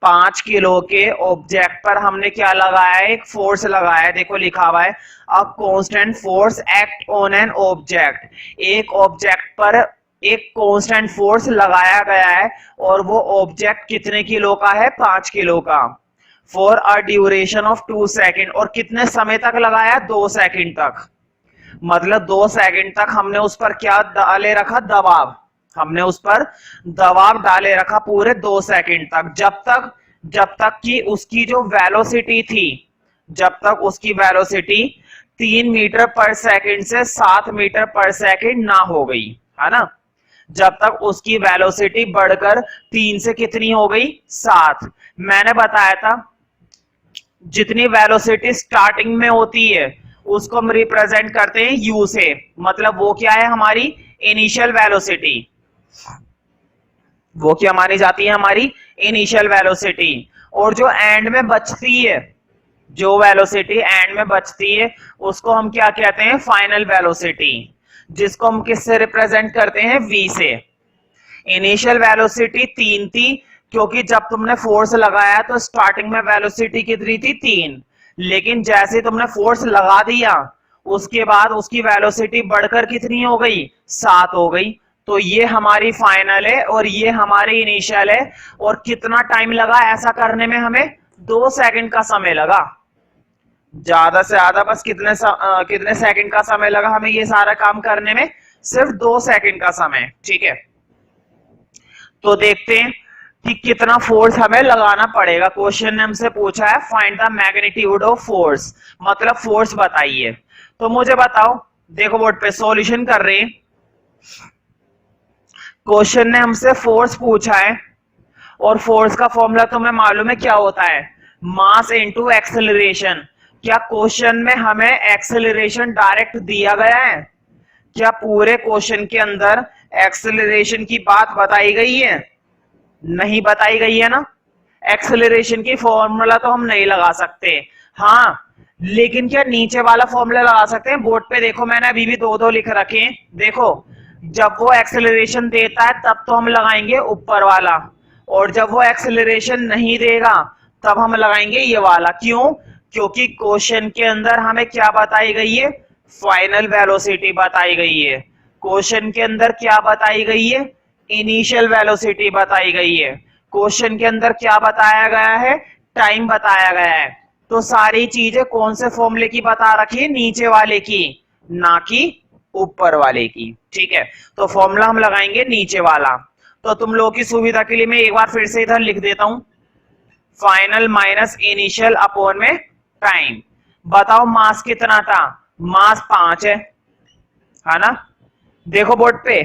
5 किलो के ऑब्जेक्ट पर हमने क्या लगाया है, एक फोर्स लगाया है। देखो लिखा हुआ है a constant force act on an object. एक ऑब्जेक्ट पर एक कांस्टेंट फोर्स लगाया गया है और वो ऑब्जेक्ट कितने किलो का है, 5 किलो का। For a duration of 2 second. और कितने समय तक लगाया, 2 सेकेंड तक। मतलब 2 सेकेंड तक हमने उस पर क्या डाले रखा, दबाव। हमने उस पर दबाव डाले रखा पूरे 2 सेकेंड तक, जब तक कि उसकी जो वेलोसिटी थी, जब तक उसकी वेलोसिटी 3 मीटर पर सेकेंड से 7 मीटर पर सेकेंड ना हो गई, है ना। जब तक उसकी वेलोसिटी बढ़कर 3 से कितनी हो गई, 7। मैंने बताया था जितनी वेलोसिटी स्टार्टिंग में होती है उसको हम रिप्रेजेंट करते हैं यू से। मतलब वो क्या है, हमारी इनिशियल वेलोसिटी। वो क्या मानी जाती है, हमारी इनिशियल वेलोसिटी। और जो एंड में बचती है, जो वेलोसिटी एंड में बचती है उसको हम क्या कहते हैं, फाइनल वेलोसिटी, जिसको हम किससे रिप्रेजेंट करते हैं, v से। इनिशियल वेलोसिटी 3 थी क्योंकि जब तुमने फोर्स लगाया तो स्टार्टिंग में वेलोसिटी कितनी थी, 3। लेकिन जैसे तुमने फोर्स लगा दिया उसके बाद उसकी वेलोसिटी बढ़कर कितनी हो गई, 7 हो गई। तो ये हमारी फाइनल है और ये हमारी इनिशियल है। और कितना टाइम लगा ऐसा करने में, हमें 2 सेकंड का समय लगा। ज्यादा से ज्यादा बस कितने सेकंड का समय लगा हमें ये सारा काम करने में, सिर्फ 2 सेकंड का समय। ठीक है, तो देखते हैं कि कितना फोर्स हमें लगाना पड़ेगा। क्वेश्चन ने हमसे पूछा है find the magnitude of force, मतलब फोर्स बताइए। तो मुझे बताओ, देखो बोर्ड पे सॉल्यूशन कर रहे हैं। क्वेश्चन ने हमसे फोर्स पूछा है और फोर्स का फॉर्मूला तुम्हें मालूम है क्या होता है, मास इनटू एक्सेलरेशन। क्या क्वेश्चन में हमें एक्सेलरेशन डायरेक्ट दिया गया है? क्या पूरे क्वेश्चन के अंदर एक्सेलरेशन की बात बताई गई है? नहीं बताई गई है ना। एक्सेलरेशन की फॉर्मूला तो हम नहीं लगा सकते। हाँ, लेकिन क्या नीचे वाला फॉर्मूला लगा सकते हैं। बोर्ड पे देखो मैंने अभी भी 2-2 लिख रखे हैं। देखो जब वो एक्सेलरेशन देता है तब तो हम लगाएंगे ऊपर वाला, और जब वो एक्सेलरेशन नहीं देगा तब हम लगाएंगे ये वाला। क्यों? क्योंकि क्वेश्चन के अंदर हमें क्या बताई गई है? फाइनल वेलोसिटी बताई गई है। क्वेश्चन के अंदर क्या बताई गई है? इनिशियल वेलोसिटी बताई गई है। क्वेश्चन के अंदर क्या बताया गया है? टाइम बताया गया है। तो सारी चीजें कौन से फॉर्मूले की बता रखी है? नीचे वाले की, ना कि ऊपर वाले की। ठीक है, तो फॉर्मूला हम लगाएंगे नीचे वाला। तो तुम लोगों की सुविधा के लिए मैं एक बार फिर से इधर लिख देता हूं, फाइनल माइनस इनिशियल अपॉन में टाइम। बताओ मास कितना था? मास 5 है ना? देखो बोर्ड पे,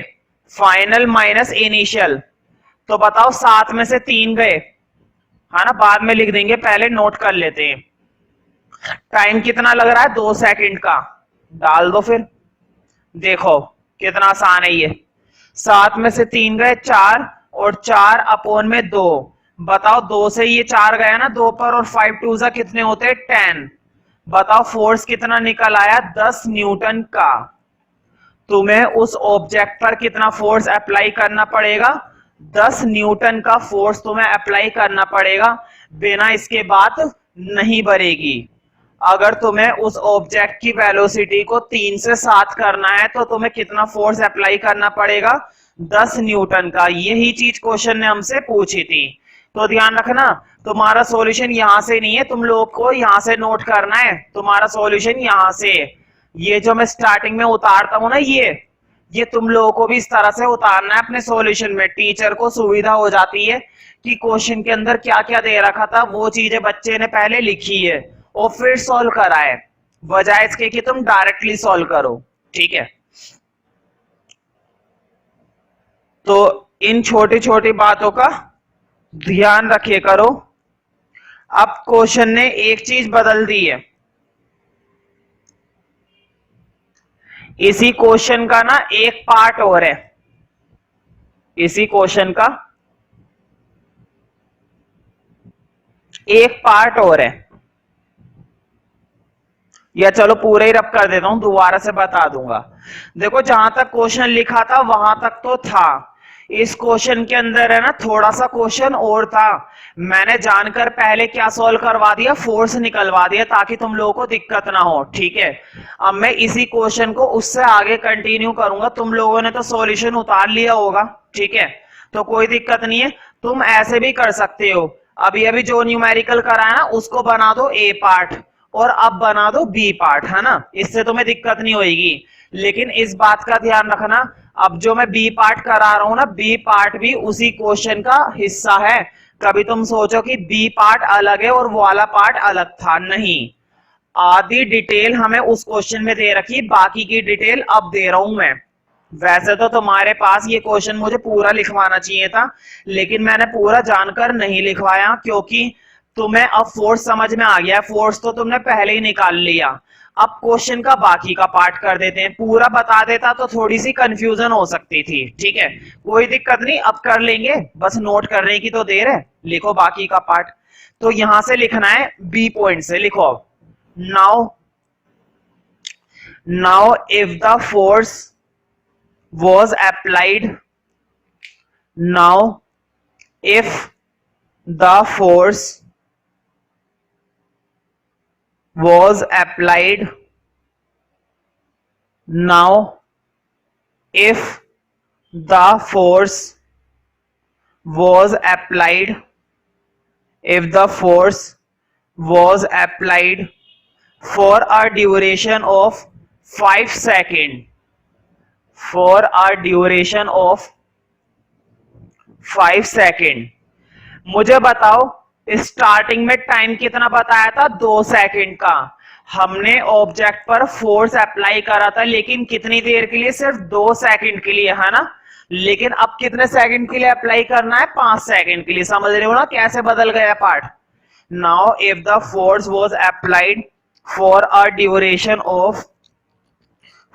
फाइनल माइनस इनिशियल, तो बताओ 7 में से 3 गए, है ना? बाद में लिख देंगे, पहले नोट कर लेते हैं। टाइम कितना लग रहा है? 2 सेकंड का। डाल दो फिर, देखो कितना आसान है ये। 7 में से 3 गए 4, और 4 अपॉन में 2। बताओ 2 से ये 4 गया ना 2 पर, और 5 टू जा कितने होते हैं? 10। बताओ फोर्स कितना निकल आया? 10 न्यूटन का। तुम्हें उस ऑब्जेक्ट पर कितना फोर्स अप्लाई करना पड़ेगा? 10 न्यूटन का फोर्स तुम्हें अप्लाई करना पड़ेगा, बिना इसके बात नहीं बढ़ेगी। अगर तुम्हें उस ऑब्जेक्ट की वेलोसिटी को 3 से 7 करना है तो तुम्हें कितना फोर्स अप्लाई करना पड़ेगा? 10 न्यूटन का। यही चीज क्वेश्चन ने हमसे पूछी थी। तो ध्यान रखना, तुम्हारा सॉल्यूशन यहां से नहीं है, तुम लोग को यहां से नोट करना है। तुम्हारा सॉल्यूशन यहां से, ये जो मैं स्टार्टिंग में उतारता हूं ना, ये तुम लोगों को भी इस तरह से उतारना है अपने सॉल्यूशन में। टीचर को सुविधा हो जाती है कि क्वेश्चन के अंदर क्या क्या दे रखा था, वो चीजें बच्चे ने पहले लिखी है और फिर सॉल्व करा है, बजाय इसके कि तुम डायरेक्टली सॉल्व करो। ठीक है, तो इन छोटी छोटी बातों का ध्यान रखे करो। अब क्वेश्चन ने एक चीज बदल दी है। इसी क्वेश्चन का ना एक पार्ट और है, इसी क्वेश्चन का एक पार्ट और है, या चलो पूरा ही रब कर देता हूं, दोबारा से बता दूंगा। देखो जहां तक क्वेश्चन लिखा था वहां तक तो था। इस क्वेश्चन के अंदर है ना थोड़ा सा क्वेश्चन और था। मैंने जानकर पहले क्या सॉल्व करवा दिया? फोर्स निकलवा दिया, ताकि तुम लोगों को दिक्कत ना हो। ठीक है, अब मैं इसी क्वेश्चन को उससे आगे कंटिन्यू करूंगा। तुम लोगों ने तो सॉल्यूशन उतार लिया होगा, ठीक है, तो कोई दिक्कत नहीं है, तुम ऐसे भी कर सकते हो। अभी अभी जो न्यूमेरिकल कराया ना उसको बना दो ए पार्ट, और अब बना दो बी पार्ट, है ना? इससे तुम्हें दिक्कत नहीं होगी। लेकिन इस बात का ध्यान रखना, अब जो मैं बी पार्ट करा रहा हूं ना, बी पार्ट भी उसी क्वेश्चन का हिस्सा है। कभी तुम सोचो कि बी पार्ट अलग है और वो वाला पार्ट अलग था, नहीं। आधी डिटेल हमें उस क्वेश्चन में दे रखी, बाकी की डिटेल अब दे रहा हूं मैं। वैसे तो तुम्हारे पास ये क्वेश्चन मुझे पूरा लिखवाना चाहिए था, लेकिन मैंने पूरा जानकर नहीं लिखवाया, क्योंकि तुम्हें अब फोर्स समझ में आ गया। फोर्स तो तुमने पहले ही निकाल लिया। अब क्वेश्चन का बाकी का पार्ट कर देते हैं। पूरा बता देता तो थोड़ी सी कंफ्यूजन हो सकती थी। ठीक है, कोई दिक्कत नहीं, अब कर लेंगे, बस नोट करने की तो देर है। लिखो बाकी का पार्ट। तो यहां से लिखना है, बी पॉइंट से लिखो। Now if the force was applied, now if the force was applied, now if the force was applied, if the force was applied for a duration of 5 seconds, for a duration of 5 second. मुझे बताओ starting में time कितना बताया था? 2 second का। हमने object पर force apply करा था, लेकिन कितनी देर के लिए? सिर्फ 2 सेकेंड के लिए, है ना? लेकिन अब कितने सेकेंड के लिए अप्लाई करना है? 5 सेकेंड के लिए। समझ रहे हो ना कैसे बदल गया part? Now if the force was applied for a duration of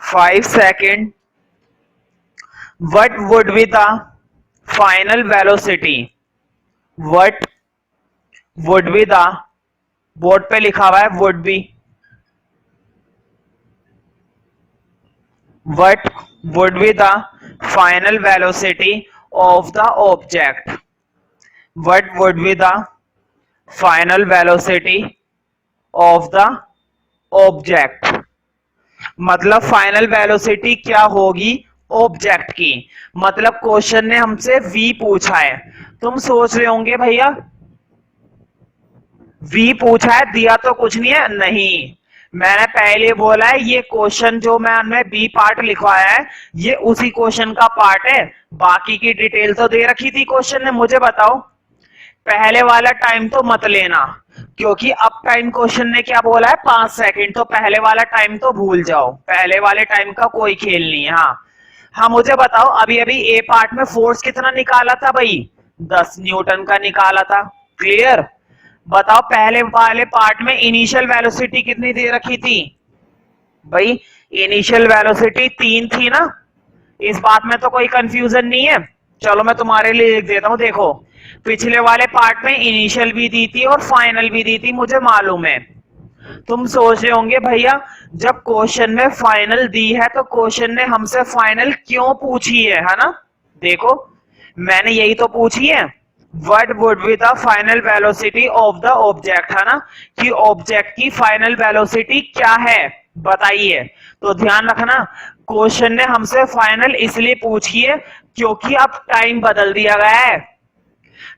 5 second, what would be the final velocity? what would be the, board पे लिखा हुआ है would be, what would be the final velocity of the object? what would be the final velocity of the object, मतलब final velocity क्या होगी object की। मतलब question ने हमसे v पूछा है। तुम सोच रहे होंगे भैया v पूछा है, दिया तो कुछ नहीं है। नहीं, मैंने पहले बोला है ये क्वेश्चन जो मैंने बी पार्ट लिखवाया है ये उसी क्वेश्चन का पार्ट है। बाकी की डिटेल तो दे रखी थी क्वेश्चन ने। मुझे बताओ, पहले वाला टाइम तो मत लेना, क्योंकि अब टाइम क्वेश्चन ने क्या बोला है 5 सेकंड, तो पहले वाला टाइम तो भूल जाओ, पहले वाले टाइम का कोई खेल नहीं है। हाँ हाँ, मुझे बताओ अभी अभी ए पार्ट में फोर्स कितना निकाला था भाई, 10 न्यूटन का निकाला था। क्लियर। बताओ पहले वाले पार्ट में इनिशियल वेलोसिटी कितनी दे रखी थी भाई, इनिशियल वेलोसिटी 3 थी ना। इस बात में तो कोई कंफ्यूजन नहीं है। चलो मैं तुम्हारे लिए लिख देता हूं, देखो पिछले वाले पार्ट में इनिशियल भी दी थी और फाइनल भी दी थी, मुझे मालूम है। तुम सोच रहे होंगे भैया जब क्वेश्चन में फाइनल दी है तो क्वेश्चन ने हमसे फाइनल क्यों पूछी है ना। देखो मैंने यही तो पूछी है, what would be the final velocity of the object, है ना, कि ऑब्जेक्ट की फाइनल वेलोसिटी क्या है बताइए। तो ध्यान रखना क्वेश्चन ने हमसे फाइनल इसलिए पूछी है क्योंकि अब टाइम बदल दिया गया है।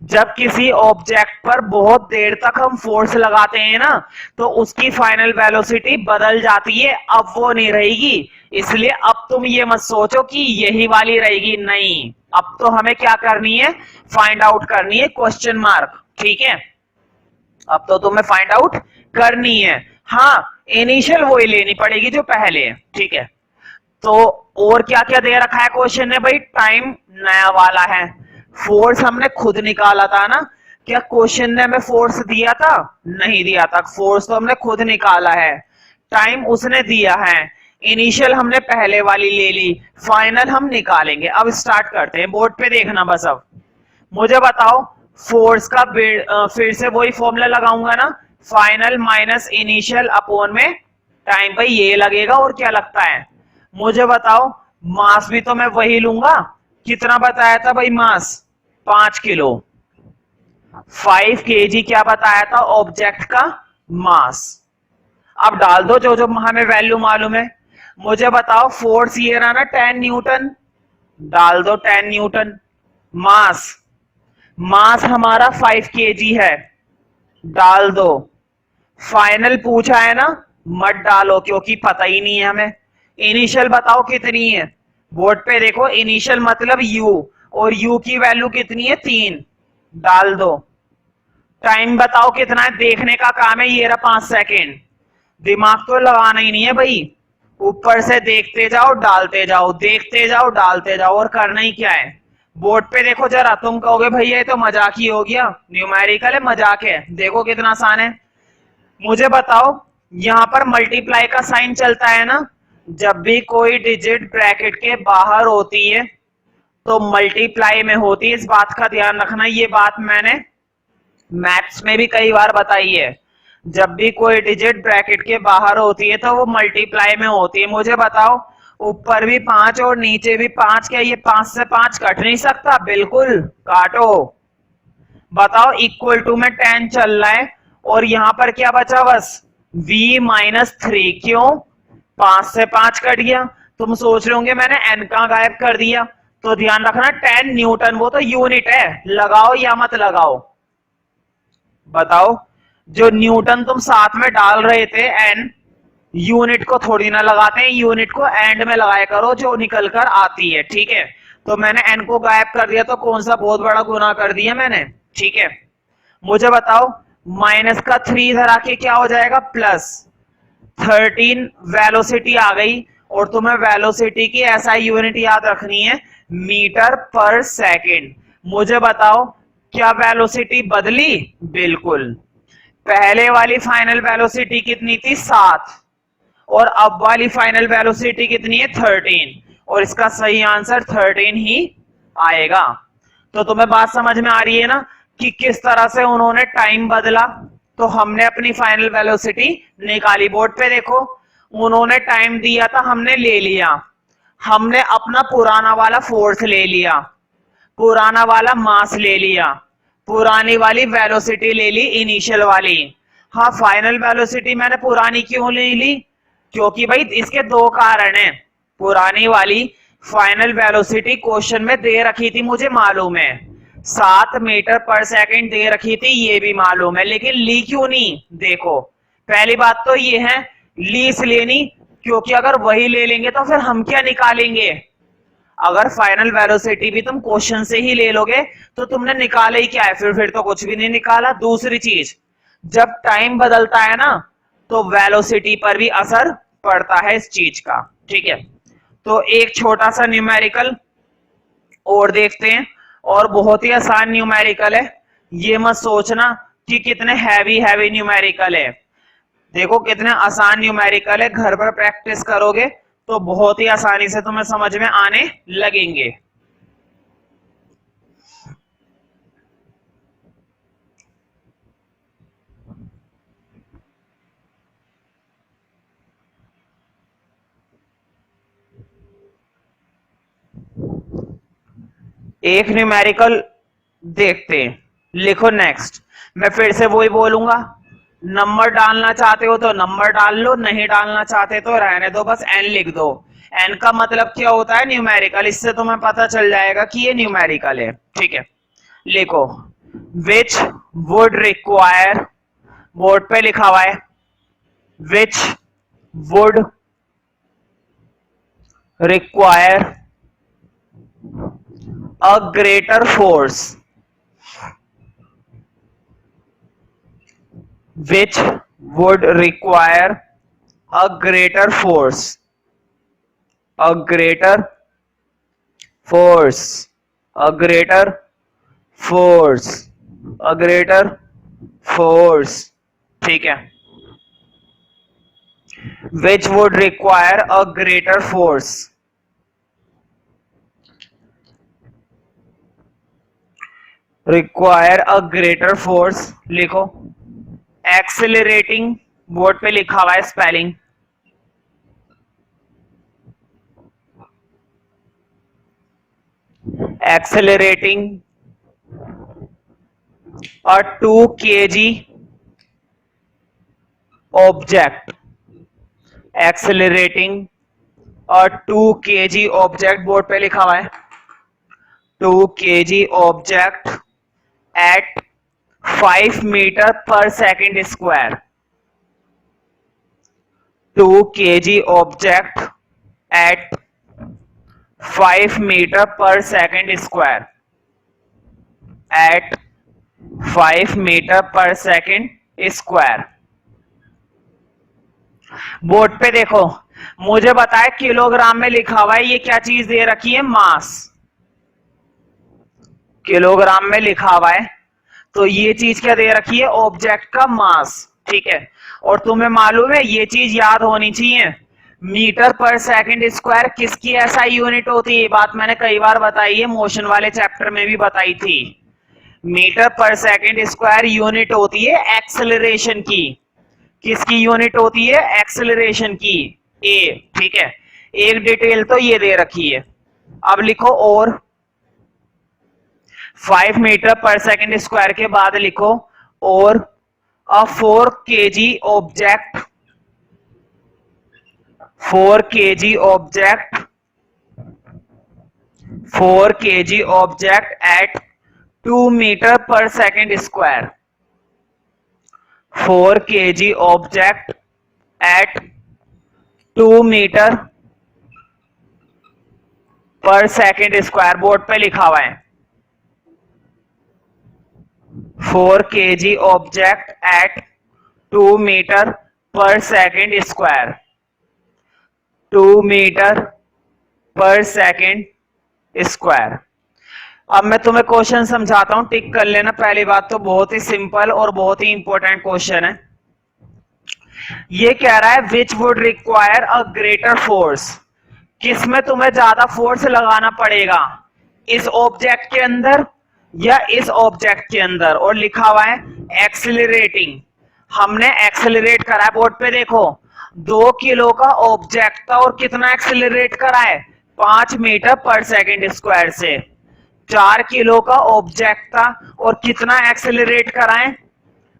जब किसी ऑब्जेक्ट पर बहुत देर तक हम फोर्स लगाते हैं ना तो उसकी फाइनल वेलोसिटी बदल जाती है, अब वो नहीं रहेगी। इसलिए अब तुम ये मत सोचो कि यही वाली रहेगी, नहीं, अब तो हमें क्या करनी है, फाइंड आउट करनी है क्वेश्चन मार्क। ठीक है, अब तो तुम्हें फाइंड आउट करनी है। हाँ, इनिशियल वही लेनी पड़ेगी जो पहले है। ठीक है, तो और क्या क्या दे रखा है क्वेश्चन ने भाई, टाइम नया वाला है, फोर्स हमने खुद निकाला था ना। क्या क्वेश्चन ने हमें फोर्स दिया था, नहीं दिया था, फोर्स तो हमने खुद निकाला है। टाइम उसने दिया है, इनिशियल हमने पहले वाली ले ली, फाइनल हम निकालेंगे। अब स्टार्ट करते हैं, बोर्ड पे देखना बस। अब मुझे बताओ फोर्स का फिर से वही फॉर्मूला लगाऊंगा ना, फाइनल माइनस इनिशियल अपॉन में टाइम, भाई ये लगेगा और क्या लगता है। मुझे बताओ मास भी तो मैं वही लूंगा, कितना बताया था भाई मास, 5 किलो। 5 केजी क्या बताया था ऑब्जेक्ट का मास। अब डाल दो जो जो हमें वैल्यू मालूम है। मुझे बताओ फोर्स ये रहा ना 10 न्यूटन, डाल दो 10 न्यूटन। मास, मास हमारा 5 केजी है, डाल दो। फाइनल पूछा है ना, मत डालो क्योंकि पता ही नहीं है हमें। इनिशियल बताओ कितनी है, बोर्ड पे देखो, इनिशियल मतलब u, और u की वैल्यू कितनी है 3, डाल दो। टाइम बताओ कितना है, देखने का काम है, ये रहा 5 सेकेंड। दिमाग तो लगाना ही नहीं है भाई, ऊपर से देखते जाओ डालते जाओ, देखते जाओ डालते जाओ, और करना ही क्या है। बोर्ड पे देखो जरा, तुम कहोगे भैया ये तो मजाक ही हो गया, न्यूमेरिकल है, मजाक है, देखो कितना आसान है। मुझे बताओ यहां पर मल्टीप्लाई का साइन चलता है ना, जब भी कोई डिजिट ब्रैकेट के बाहर होती है तो मल्टीप्लाई में होती है, इस बात का ध्यान रखना। ये बात मैंने मैथ्स में भी कई बार बताई है, जब भी कोई डिजिट ब्रैकेट के बाहर होती है तो वो मल्टीप्लाई में होती है। मुझे बताओ ऊपर भी 5 और नीचे भी 5, क्या ये 5 से 5 कट नहीं सकता, बिल्कुल काटो। बताओ इक्वल टू में 10 चल रहा है और यहां पर क्या बचा बस v माइनस 3, क्यों, 5 से 5 कट गया। तुम सोच रहे होंगे मैंने n का गायब कर दिया, तो ध्यान रखना 10 न्यूटन वो तो यूनिट है, लगाओ या मत लगाओ। बताओ जो न्यूटन तुम साथ में डाल रहे थे n, यूनिट को थोड़ी ना लगाते हैं, यूनिट को एंड में लगाया करो जो निकल कर आती है। ठीक है, तो मैंने n को गायब कर दिया तो कौन सा बहुत बड़ा गुनाह कर दिया मैंने। ठीक है, मुझे बताओ माइनस का 3 इधर आके क्या हो जाएगा प्लस 13, वेलोसिटी आ गई। और तुम्हें वेलोसिटी की ऐसा यूनिट याद रखनी है, मीटर पर सेकंड। मुझे बताओ क्या वेलोसिटी बदली, बिल्कुल। पहले वाली फाइनल वेलोसिटी कितनी थी 7, और अब वाली फाइनल वेलोसिटी कितनी है 13, और इसका सही आंसर 13 ही आएगा। तो तुम्हें बात समझ में आ रही है ना कि किस तरह से उन्होंने टाइम बदला, तो हमने अपनी फाइनल वेलोसिटी निकाली। बोर्ड पे देखो, उन्होंने टाइम दिया था, हमने ले लिया, हमने अपना पुराना वाला फोर्स ले लिया, पुराना वाला मास ले लिया, पुरानी वाली वेलोसिटी ले ली, इनिशियल वाली। हाँ, फाइनल वेलोसिटी मैंने पुरानी क्यों ले ली? क्योंकि भाई इसके दो कारण हैं। पुरानी वाली फाइनल वेलोसिटी क्वेश्चन में दे रखी थी, मुझे मालूम है 7 मीटर पर सेकंड दे रखी थी, ये भी मालूम है, लेकिन ली क्यों नहीं? देखो, पहली बात तो ये है, ली इसलिए नहीं क्योंकि अगर वही ले लेंगे तो फिर हम क्या निकालेंगे? अगर फाइनल वेलोसिटी भी तुम क्वेश्चन से ही ले लोगे तो तुमने निकाला ही क्या है? फिर तो कुछ भी नहीं निकाला। दूसरी चीज, जब टाइम बदलता है ना तो वेलोसिटी पर भी असर पड़ता है इस चीज का, ठीक है। तो एक छोटा सा न्यूमेरिकल और देखते हैं, और बहुत ही आसान न्यूमेरिकल है, ये मत सोचना कि कितने हैवी हैवी न्यूमेरिकल है। देखो कितने आसान न्यूमेरिकल है, घर पर प्रैक्टिस करोगे तो बहुत ही आसानी से तुम्हें समझ में आने लगेंगे। एक न्यूमेरिकल देखते हैं, लिखो नेक्स्ट। मैं फिर से वही बोलूंगा, नंबर डालना चाहते हो तो नंबर डाल लो, नहीं डालना चाहते तो रहने दो, बस एन लिख दो। एन का मतलब क्या होता है? न्यूमेरिकल। इससे तुम्हें पता चल जाएगा कि ये न्यूमेरिकल है, ठीक है। लिखो, विच वुड रिक्वायर, बोर्ड पे लिखा हुआ है, which would require a greater force, which would require a greater force, a greater force, a greater force, a greater force, ठीक है। which would require a greater force, require a greater force, लिखो। Accelerating, board पे लिखा हुआ है spelling, accelerating a 2 kg object, accelerating a 2 kg object, board पे लिखा हुआ है 2 kg object at 5 meter per second square, 2 kg object at 5 meter per second square, at 5 meter per second square। Board पे देखो, मुझे बताए किलोग्राम में लिखा हुआ है, ये क्या चीज दे रखी है? मास। किलोग्राम में लिखा हुआ है तो ये चीज क्या दे रखी है? ऑब्जेक्ट का मास, ठीक है। और तुम्हें मालूम है, ये चीज याद होनी चाहिए, मीटर पर सेकंड स्क्वायर किसकी ऐसा यूनिट होती है? ये बात मैंने कई बार बताई है, मोशन वाले चैप्टर में भी बताई थी। Metre per second square unit होती है एक्सेलरेशन की। किसकी यूनिट होती है? एक्सेलरेशन की, ए, ठीक है। एक डिटेल तो ये दे रखी है। अब लिखो और 5 मीटर पर सेकंड स्क्वायर के बाद लिखो और a 4 kg object, 4 kg object, 4 kg object at 2 meter per second square, 4 kg object at 2 meter per second square, board पे लिखा हुआ है 4 kg object at 2 meter per second square, 2 meter per second square। अब मैं तुम्हें question समझाता हूं, टिक कर लेना। पहली बात तो बहुत ही सिंपल और बहुत ही इंपॉर्टेंट क्वेश्चन है। ये कह रहा है which would require a greater force, किसमें तुम्हें ज्यादा फोर्स लगाना पड़ेगा, इस ऑब्जेक्ट के अंदर या इस ऑब्जेक्ट के अंदर। और लिखा हुआ है एक्सेलरेटिंग, हमने एक्सेलरेट करा है। बोर्ड पे देखो, 2 किलो का ऑब्जेक्ट था और कितना एक्सेलरेट करा है? 5 मीटर पर सेकंड स्क्वायर से। 4 किलो का ऑब्जेक्ट था और कितना एक्सेलरेट कराएं,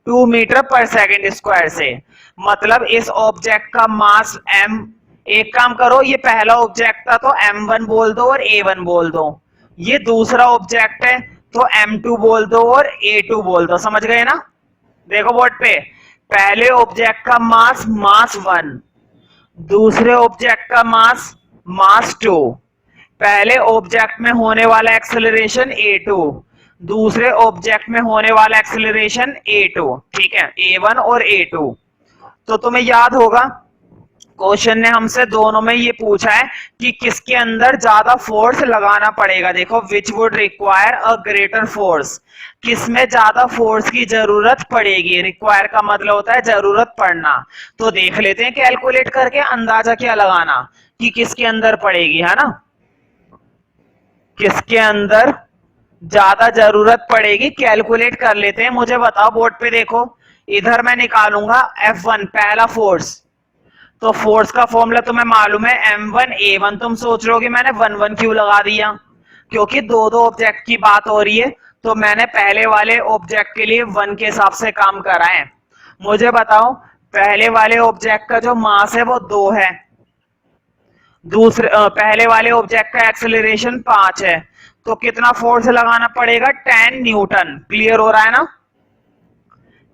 2 मीटर पर सेकेंड स्क्वायर से। मतलब इस ऑब्जेक्ट का मास m, एक काम करो, ये पहला ऑब्जेक्ट था तो m1 बोल दो और a1 बोल दो, ये दूसरा ऑब्जेक्ट है तो m2 बोल दो और a2 बोल दो। समझ गए ना? देखो बोर्ड पे, पहले ऑब्जेक्ट का मास 1, दूसरे ऑब्जेक्ट का मास 2, पहले ऑब्जेक्ट में होने वाला एक्सेलरेशन a2, दूसरे ऑब्जेक्ट में होने वाला एक्सेलरेशन a2, ठीक है, a1 और a2। तो तुम्हें याद होगा क्वेश्चन ने हमसे दोनों में ये पूछा है कि किसके अंदर ज्यादा फोर्स लगाना पड़ेगा। देखो, which would require a greater force, किसमें ज्यादा फोर्स की जरूरत पड़ेगी। रिक्वायर का मतलब होता है जरूरत पड़ना। तो देख लेते हैं कैलकुलेट करके अंदाजा क्या लगाना कि किसके अंदर पड़ेगी, है ना, किसके अंदर ज्यादा जरूरत पड़ेगी, कैलकुलेट कर लेते हैं। मुझे बताओ, बोर्ड पे देखो, इधर मैं निकालूंगा F1 पहला फोर्स, तो फोर्स का फॉर्मूला तुम्हें मालूम है m1a1। तुम सोच रहे हो कि मैंने 1 क्यों लगा दिया, क्योंकि दो दो ऑब्जेक्ट की बात हो रही है, तो मैंने पहले वाले ऑब्जेक्ट के लिए 1 के हिसाब से काम करा है। मुझे बताओ, पहले वाले ऑब्जेक्ट का जो मास है वो 2 है, दूसरे पहले वाले ऑब्जेक्ट का एक्सेलरेशन 5 है, तो कितना फोर्स लगाना पड़ेगा, 10 न्यूटन। क्लियर हो रहा है ना?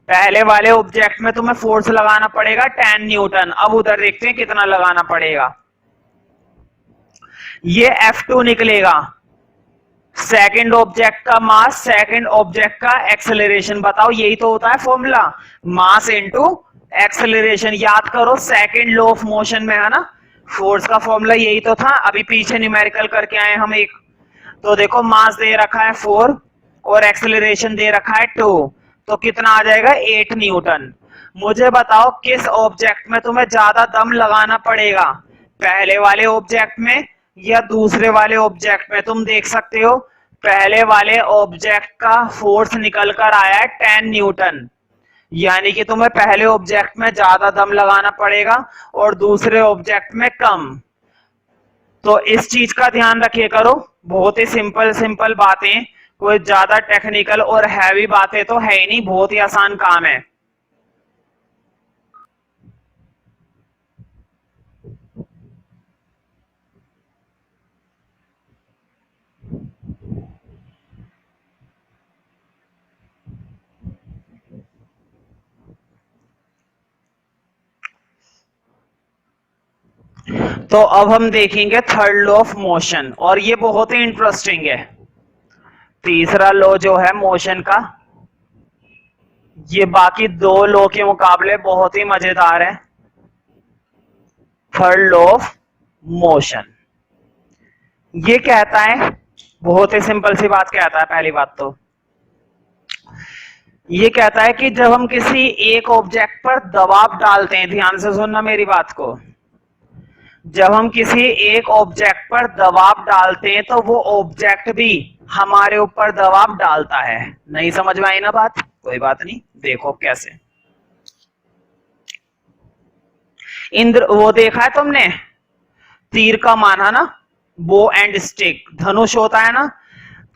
पहले वाले ऑब्जेक्ट में तुम्हें फोर्स लगाना पड़ेगा 10 न्यूटन। अब उधर देखते हैं कितना लगाना पड़ेगा। ये F2 निकलेगा, सेकंड ऑब्जेक्ट का मास, सेकंड ऑब्जेक्ट का एक्सेलरेशन। बताओ, यही तो होता है फॉर्मूला, मास इनटू एक्सेलरेशन। याद करो, सेकंड लॉ ऑफ मोशन में है ना, फोर्स का फॉर्मूला यही तो था। अभी पीछे न्यूमेरिकल करके आए हम एक। तो देखो, मास दे रखा है 4 और एक्सेलरेशन दे रखा है 2, तो कितना आ जाएगा, 8 न्यूटन। मुझे बताओ, किस ऑब्जेक्ट में तुम्हें ज्यादा दम लगाना पड़ेगा, पहले वाले ऑब्जेक्ट में या दूसरे वाले ऑब्जेक्ट में? तुम देख सकते हो, पहले वाले ऑब्जेक्ट का फोर्स निकल कर आया है 10 न्यूटन, यानी कि तुम्हें पहले ऑब्जेक्ट में ज्यादा दम लगाना पड़ेगा और दूसरे ऑब्जेक्ट में कम। तो इस चीज का ध्यान रखिए करो। बहुत ही सिंपल सिंपल बातें, कोई ज्यादा टेक्निकल और हैवी बातें तो है ही नहीं, बहुत ही आसान काम है। तो अब हम देखेंगे थर्ड लॉ ऑफ मोशन, और ये बहुत ही इंटरेस्टिंग है। तीसरा लॉ जो है मोशन का, ये बाकी दो लॉ के मुकाबले बहुत ही मजेदार है। थर्ड लॉ ऑफ मोशन ये कहता है, बहुत ही सिंपल सी बात कहता है। पहली बात तो ये कहता है कि जब हम किसी एक ऑब्जेक्ट पर दबाव डालते हैं, ध्यान से सुनना मेरी बात को, जब हम किसी एक ऑब्जेक्ट पर दबाव डालते हैं तो वो ऑब्जेक्ट भी हमारे ऊपर दबाव डालता है। नहीं समझ में आई ना बात? कोई बात नहीं, देखो कैसे। इंद्र, वो देखा है तुमने तीर का माना ना, बो एंड स्टिक, धनुष होता है ना,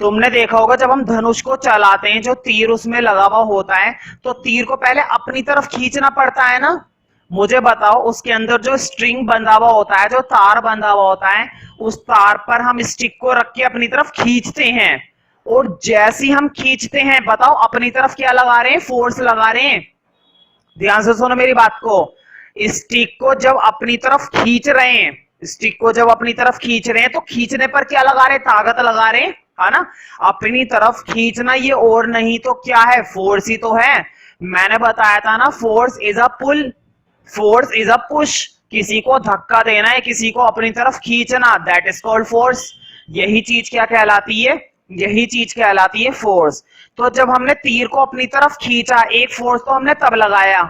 तुमने देखा होगा जब हम धनुष को चलाते हैं, जो तीर उसमें लगा हुआ होता है, तो तीर को पहले अपनी तरफ खींचना पड़ता है ना। मुझे बताओ, उसके अंदर जो स्ट्रिंग बंधा हुआ होता है, जो तार बंधा हुआ होता है, उस तार पर हम स्टिक को रख के अपनी तरफ खींचते हैं, और जैसे ही हम खींचते हैं, बताओ अपनी तरफ क्या लगा रहे हैं, फोर्स लगा रहे हैं। ध्यान से सुनो मेरी बात को, स्टिक को जब अपनी तरफ खींच रहे हैं, स्टिक को जब अपनी तरफ खींच रहे हैं, तो खींचने पर क्या लगा रहे हैं, ताकत लगा रहे हैं, है ना। अपनी तरफ खींचना ये और नहीं तो क्या है, फोर्स ही तो है। मैंने बताया था ना, force is a pull, force is a push. किसी को धक्का देना है, किसी को अपनी तरफ खींचना, दैट इज कॉल्ड फोर्स। यही चीज क्या कहलाती है, यही चीज कहलाती है फोर्स। तो जब हमने तीर को अपनी तरफ खींचा, एक फोर्स तो हमने तब लगाया,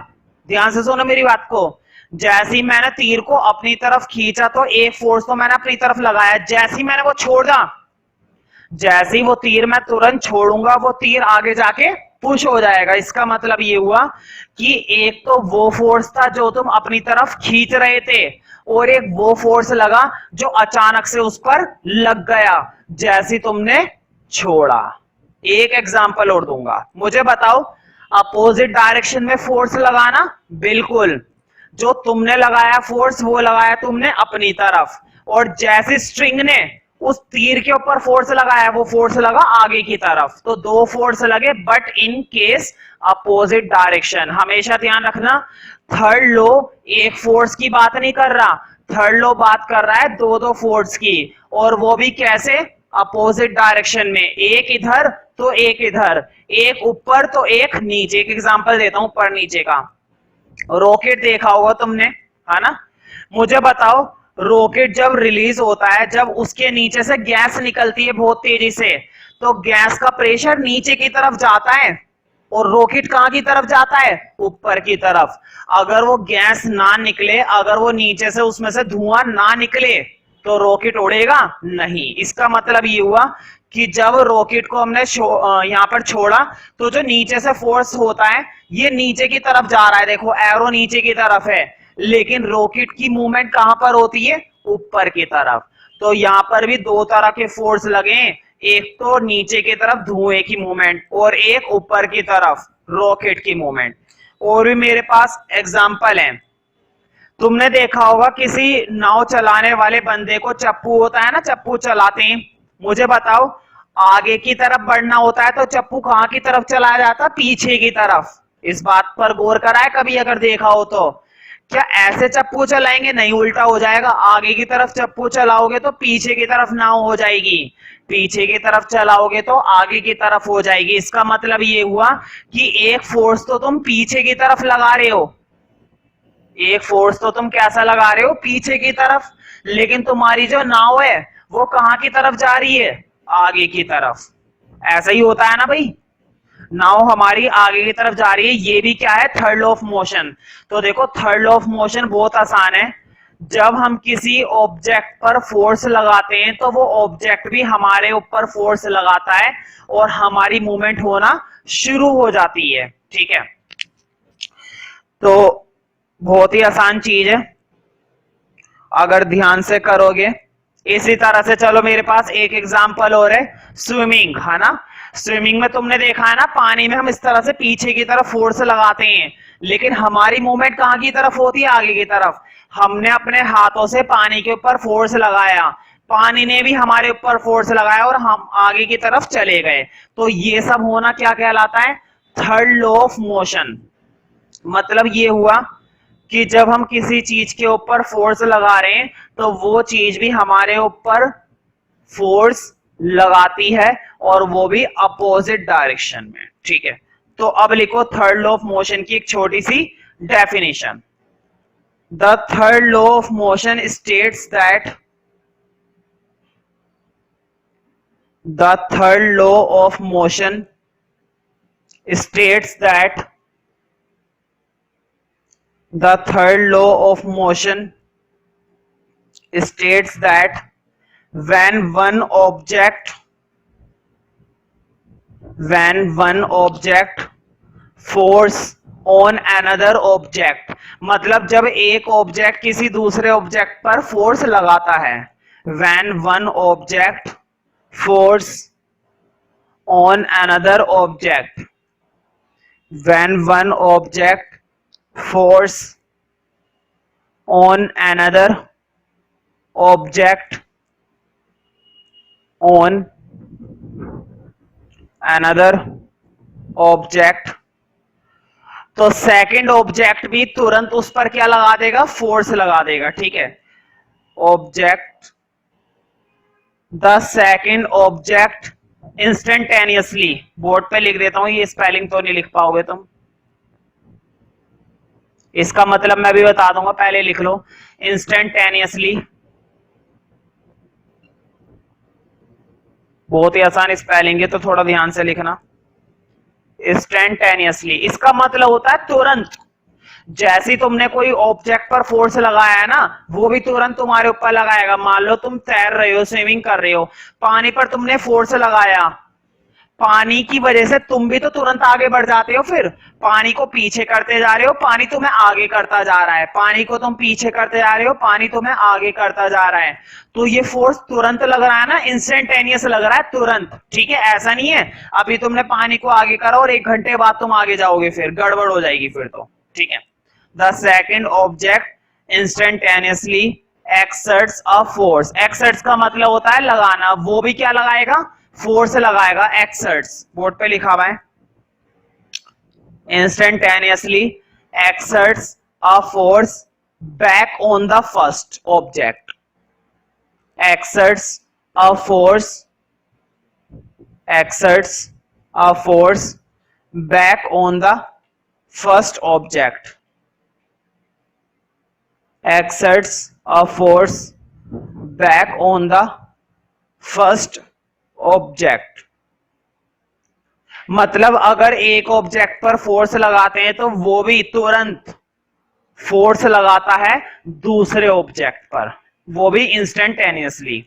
ध्यान से सुनो मेरी बात को, जैसे ही मैंने तीर को अपनी तरफ खींचा तो एक फोर्स तो मैंने अपनी तरफ लगाया, जैसे ही मैंने वो छोड़ा, जैसे ही वो तीर मैं तुरंत छोड़ूंगा, वो तीर आगे जाके पुश हो जाएगा। इसका मतलब ये हुआ कि एक तो वो फोर्स था जो तुम अपनी तरफ खींच रहे थे, और एक वो फोर्स लगा जो अचानक से उस पर लग गया, जैसे तुमने छोड़ा। एक एग्जांपल और दूंगा, मुझे बताओ अपोजिट डायरेक्शन में फोर्स लगाना, बिल्कुल जो तुमने लगाया फोर्स वो लगाया तुमने अपनी तरफ, और जैसे स्ट्रिंग ने उस तीर के ऊपर फोर्स लगाया वो फोर्स लगा आगे की तरफ, तो दो फोर्स लगे but in case opposite direction. हमेशा ध्यान रखना थर्ड लॉ एक फोर्स की बात नहीं कर रहा, थर्ड लॉ बात कर रहा है दो दो फोर्स की, और वो भी कैसे, अपोजिट डायरेक्शन में, एक इधर तो एक इधर, एक ऊपर तो एक नीचे। एक एग्जांपल देता हूं ऊपर नीचे का, रॉकेट देखा होगा तुमने, है ना। मुझे बताओ रॉकेट जब रिलीज होता है, जब उसके नीचे से गैस निकलती है बहुत तेजी से, तो गैस का प्रेशर नीचे की तरफ जाता है और रॉकेट कहां की तरफ जाता है, ऊपर की तरफ। अगर वो गैस ना निकले, अगर वो नीचे से उसमें से धुआं ना निकले तो रॉकेट उड़ेगा नहीं। इसका मतलब ये हुआ कि जब रॉकेट को हमने यहां पर छोड़ा तो जो नीचे से फोर्स होता है ये नीचे की तरफ जा रहा है, देखो एरो नीचे की तरफ है, लेकिन रॉकेट की मूवमेंट कहां पर होती है, ऊपर की तरफ। तो यहां पर भी दो तरह के फोर्स लगे, एक तो नीचे की तरफ धुएं की मूवमेंट और एक ऊपर की तरफ रॉकेट की मूवमेंट। और भी मेरे पास एग्जांपल है, तुमने देखा होगा किसी नाव चलाने वाले बंदे को चप्पू होता है ना, चप्पू चलाते हैं। मुझे बताओ आगे की तरफ बढ़ना होता है तो चप्पू कहां की तरफ चलाया जाता है, पीछे की तरफ। इस बात पर गौर करा है कभी अगर देखा हो तो। क्या ऐसे चप्पू चलाएंगे, नहीं उल्टा हो जाएगा, आगे की तरफ चप्पू चलाओगे तो पीछे की तरफ नाव हो जाएगी, पीछे की तरफ चलाओगे तो आगे की तरफ हो जाएगी। इसका मतलब ये हुआ कि एक फोर्स तो तुम पीछे की तरफ लगा रहे हो, एक फोर्स तो तुम कैसा लगा रहे हो, पीछे की तरफ, लेकिन तुम्हारी जो नाव है वो कहां की तरफ जा रही है, आगे की तरफ। ऐसा ही होता है ना भाई, नाव हमारी आगे की तरफ जा रही है, ये भी क्या है, थर्ड लॉ ऑफ मोशन। तो देखो थर्ड लॉ ऑफ मोशन बहुत आसान है, जब हम किसी ऑब्जेक्ट पर फोर्स लगाते हैं तो वो ऑब्जेक्ट भी हमारे ऊपर फोर्स लगाता है और हमारी मूवमेंट होना शुरू हो जाती है, ठीक है। तो बहुत ही आसान चीज है अगर ध्यान से करोगे। इसी तरह से चलो मेरे पास एक एग्जांपल और है, स्विमिंग, है ना। स्विमिंग में तुमने देखा है ना, पानी में हम इस तरह से पीछे की तरफ फोर्स लगाते हैं, लेकिन हमारी मूवमेंट कहां की तरफ होती है, आगे की तरफ। हमने अपने हाथों से पानी के ऊपर फोर्स लगाया, पानी ने भी हमारे ऊपर फोर्स लगाया और हम आगे की तरफ चले गए। तो ये सब होना क्या कहलाता है, थर्ड लॉ ऑफ मोशन। मतलब ये हुआ कि जब हम किसी चीज के ऊपर फोर्स लगा रहे हैं तो वो चीज भी हमारे ऊपर फोर्स लगाती है और वो भी अपोजिट डायरेक्शन में, ठीक है। तो अब लिखो थर्ड लॉ ऑफ मोशन की एक छोटी सी definition. The third law of motion states that the third law of motion states that the third law of motion states that when one object force on another object, मतलब जब एक object किसी दूसरे object पर force लगाता है, when one object force on another object, when one object force on another object on another object, तो second object भी तुरंत उस पर क्या लगा देगा, फोर्स लगा देगा, ठीक है। Object, the second object instantaneously, board पे लिख देता हूं, ये स्पेलिंग तो नहीं लिख पाओगे तुम, इसका मतलब मैं भी बता दूंगा, पहले लिख लो। इंस्टेंटेनियसली, बहुत ही आसान स्पेलिंग है तो थोड़ा ध्यान से लिखना। इंस्टेंटेनियसली इसका मतलब होता है तुरंत, जैसे तुमने कोई ऑब्जेक्ट पर फोर्स लगाया है ना, वो भी तुरंत तुम्हारे ऊपर लगाएगा। मान लो तुम तैर रहे हो, स्विमिंग कर रहे हो, पानी पर तुमने फोर्स लगाया, पानी की वजह से तुम भी तो तुरंत आगे बढ़ जाते हो, फिर पानी को पीछे करते जा रहे हो, पानी तुम्हें आगे करता जा रहा है, पानी को तुम पीछे करते जा रहे हो, पानी तुम्हें आगे करता जा रहा है। तो ये फोर्स तुरंत लग रहा है ना, इंस्टेंटेनियस लग रहा है तुरंत, ठीक है। ऐसा नहीं है अभी तुमने पानी को आगे करा और 1 घंटे बाद तुम आगे जाओगे, फिर गड़बड़ हो जाएगी फिर तो, ठीक है। The second object instantaneously exerts a force. Exerts का मतलब होता है लगाना, वो भी क्या लगाएगा, फोर्स लगाएगा, एक्सर्ट्स, बोर्ड पे लिखा हुआ है। Instantaneously exerts a force back on the first object. exerts a force back on the first object. Exerts a force back on the first object. मतलब अगर एक ऑब्जेक्ट पर फोर्स लगाते हैं तो वो भी तुरंत फोर्स लगाता है दूसरे ऑब्जेक्ट पर, वो भी इंस्टेंटेनियसली।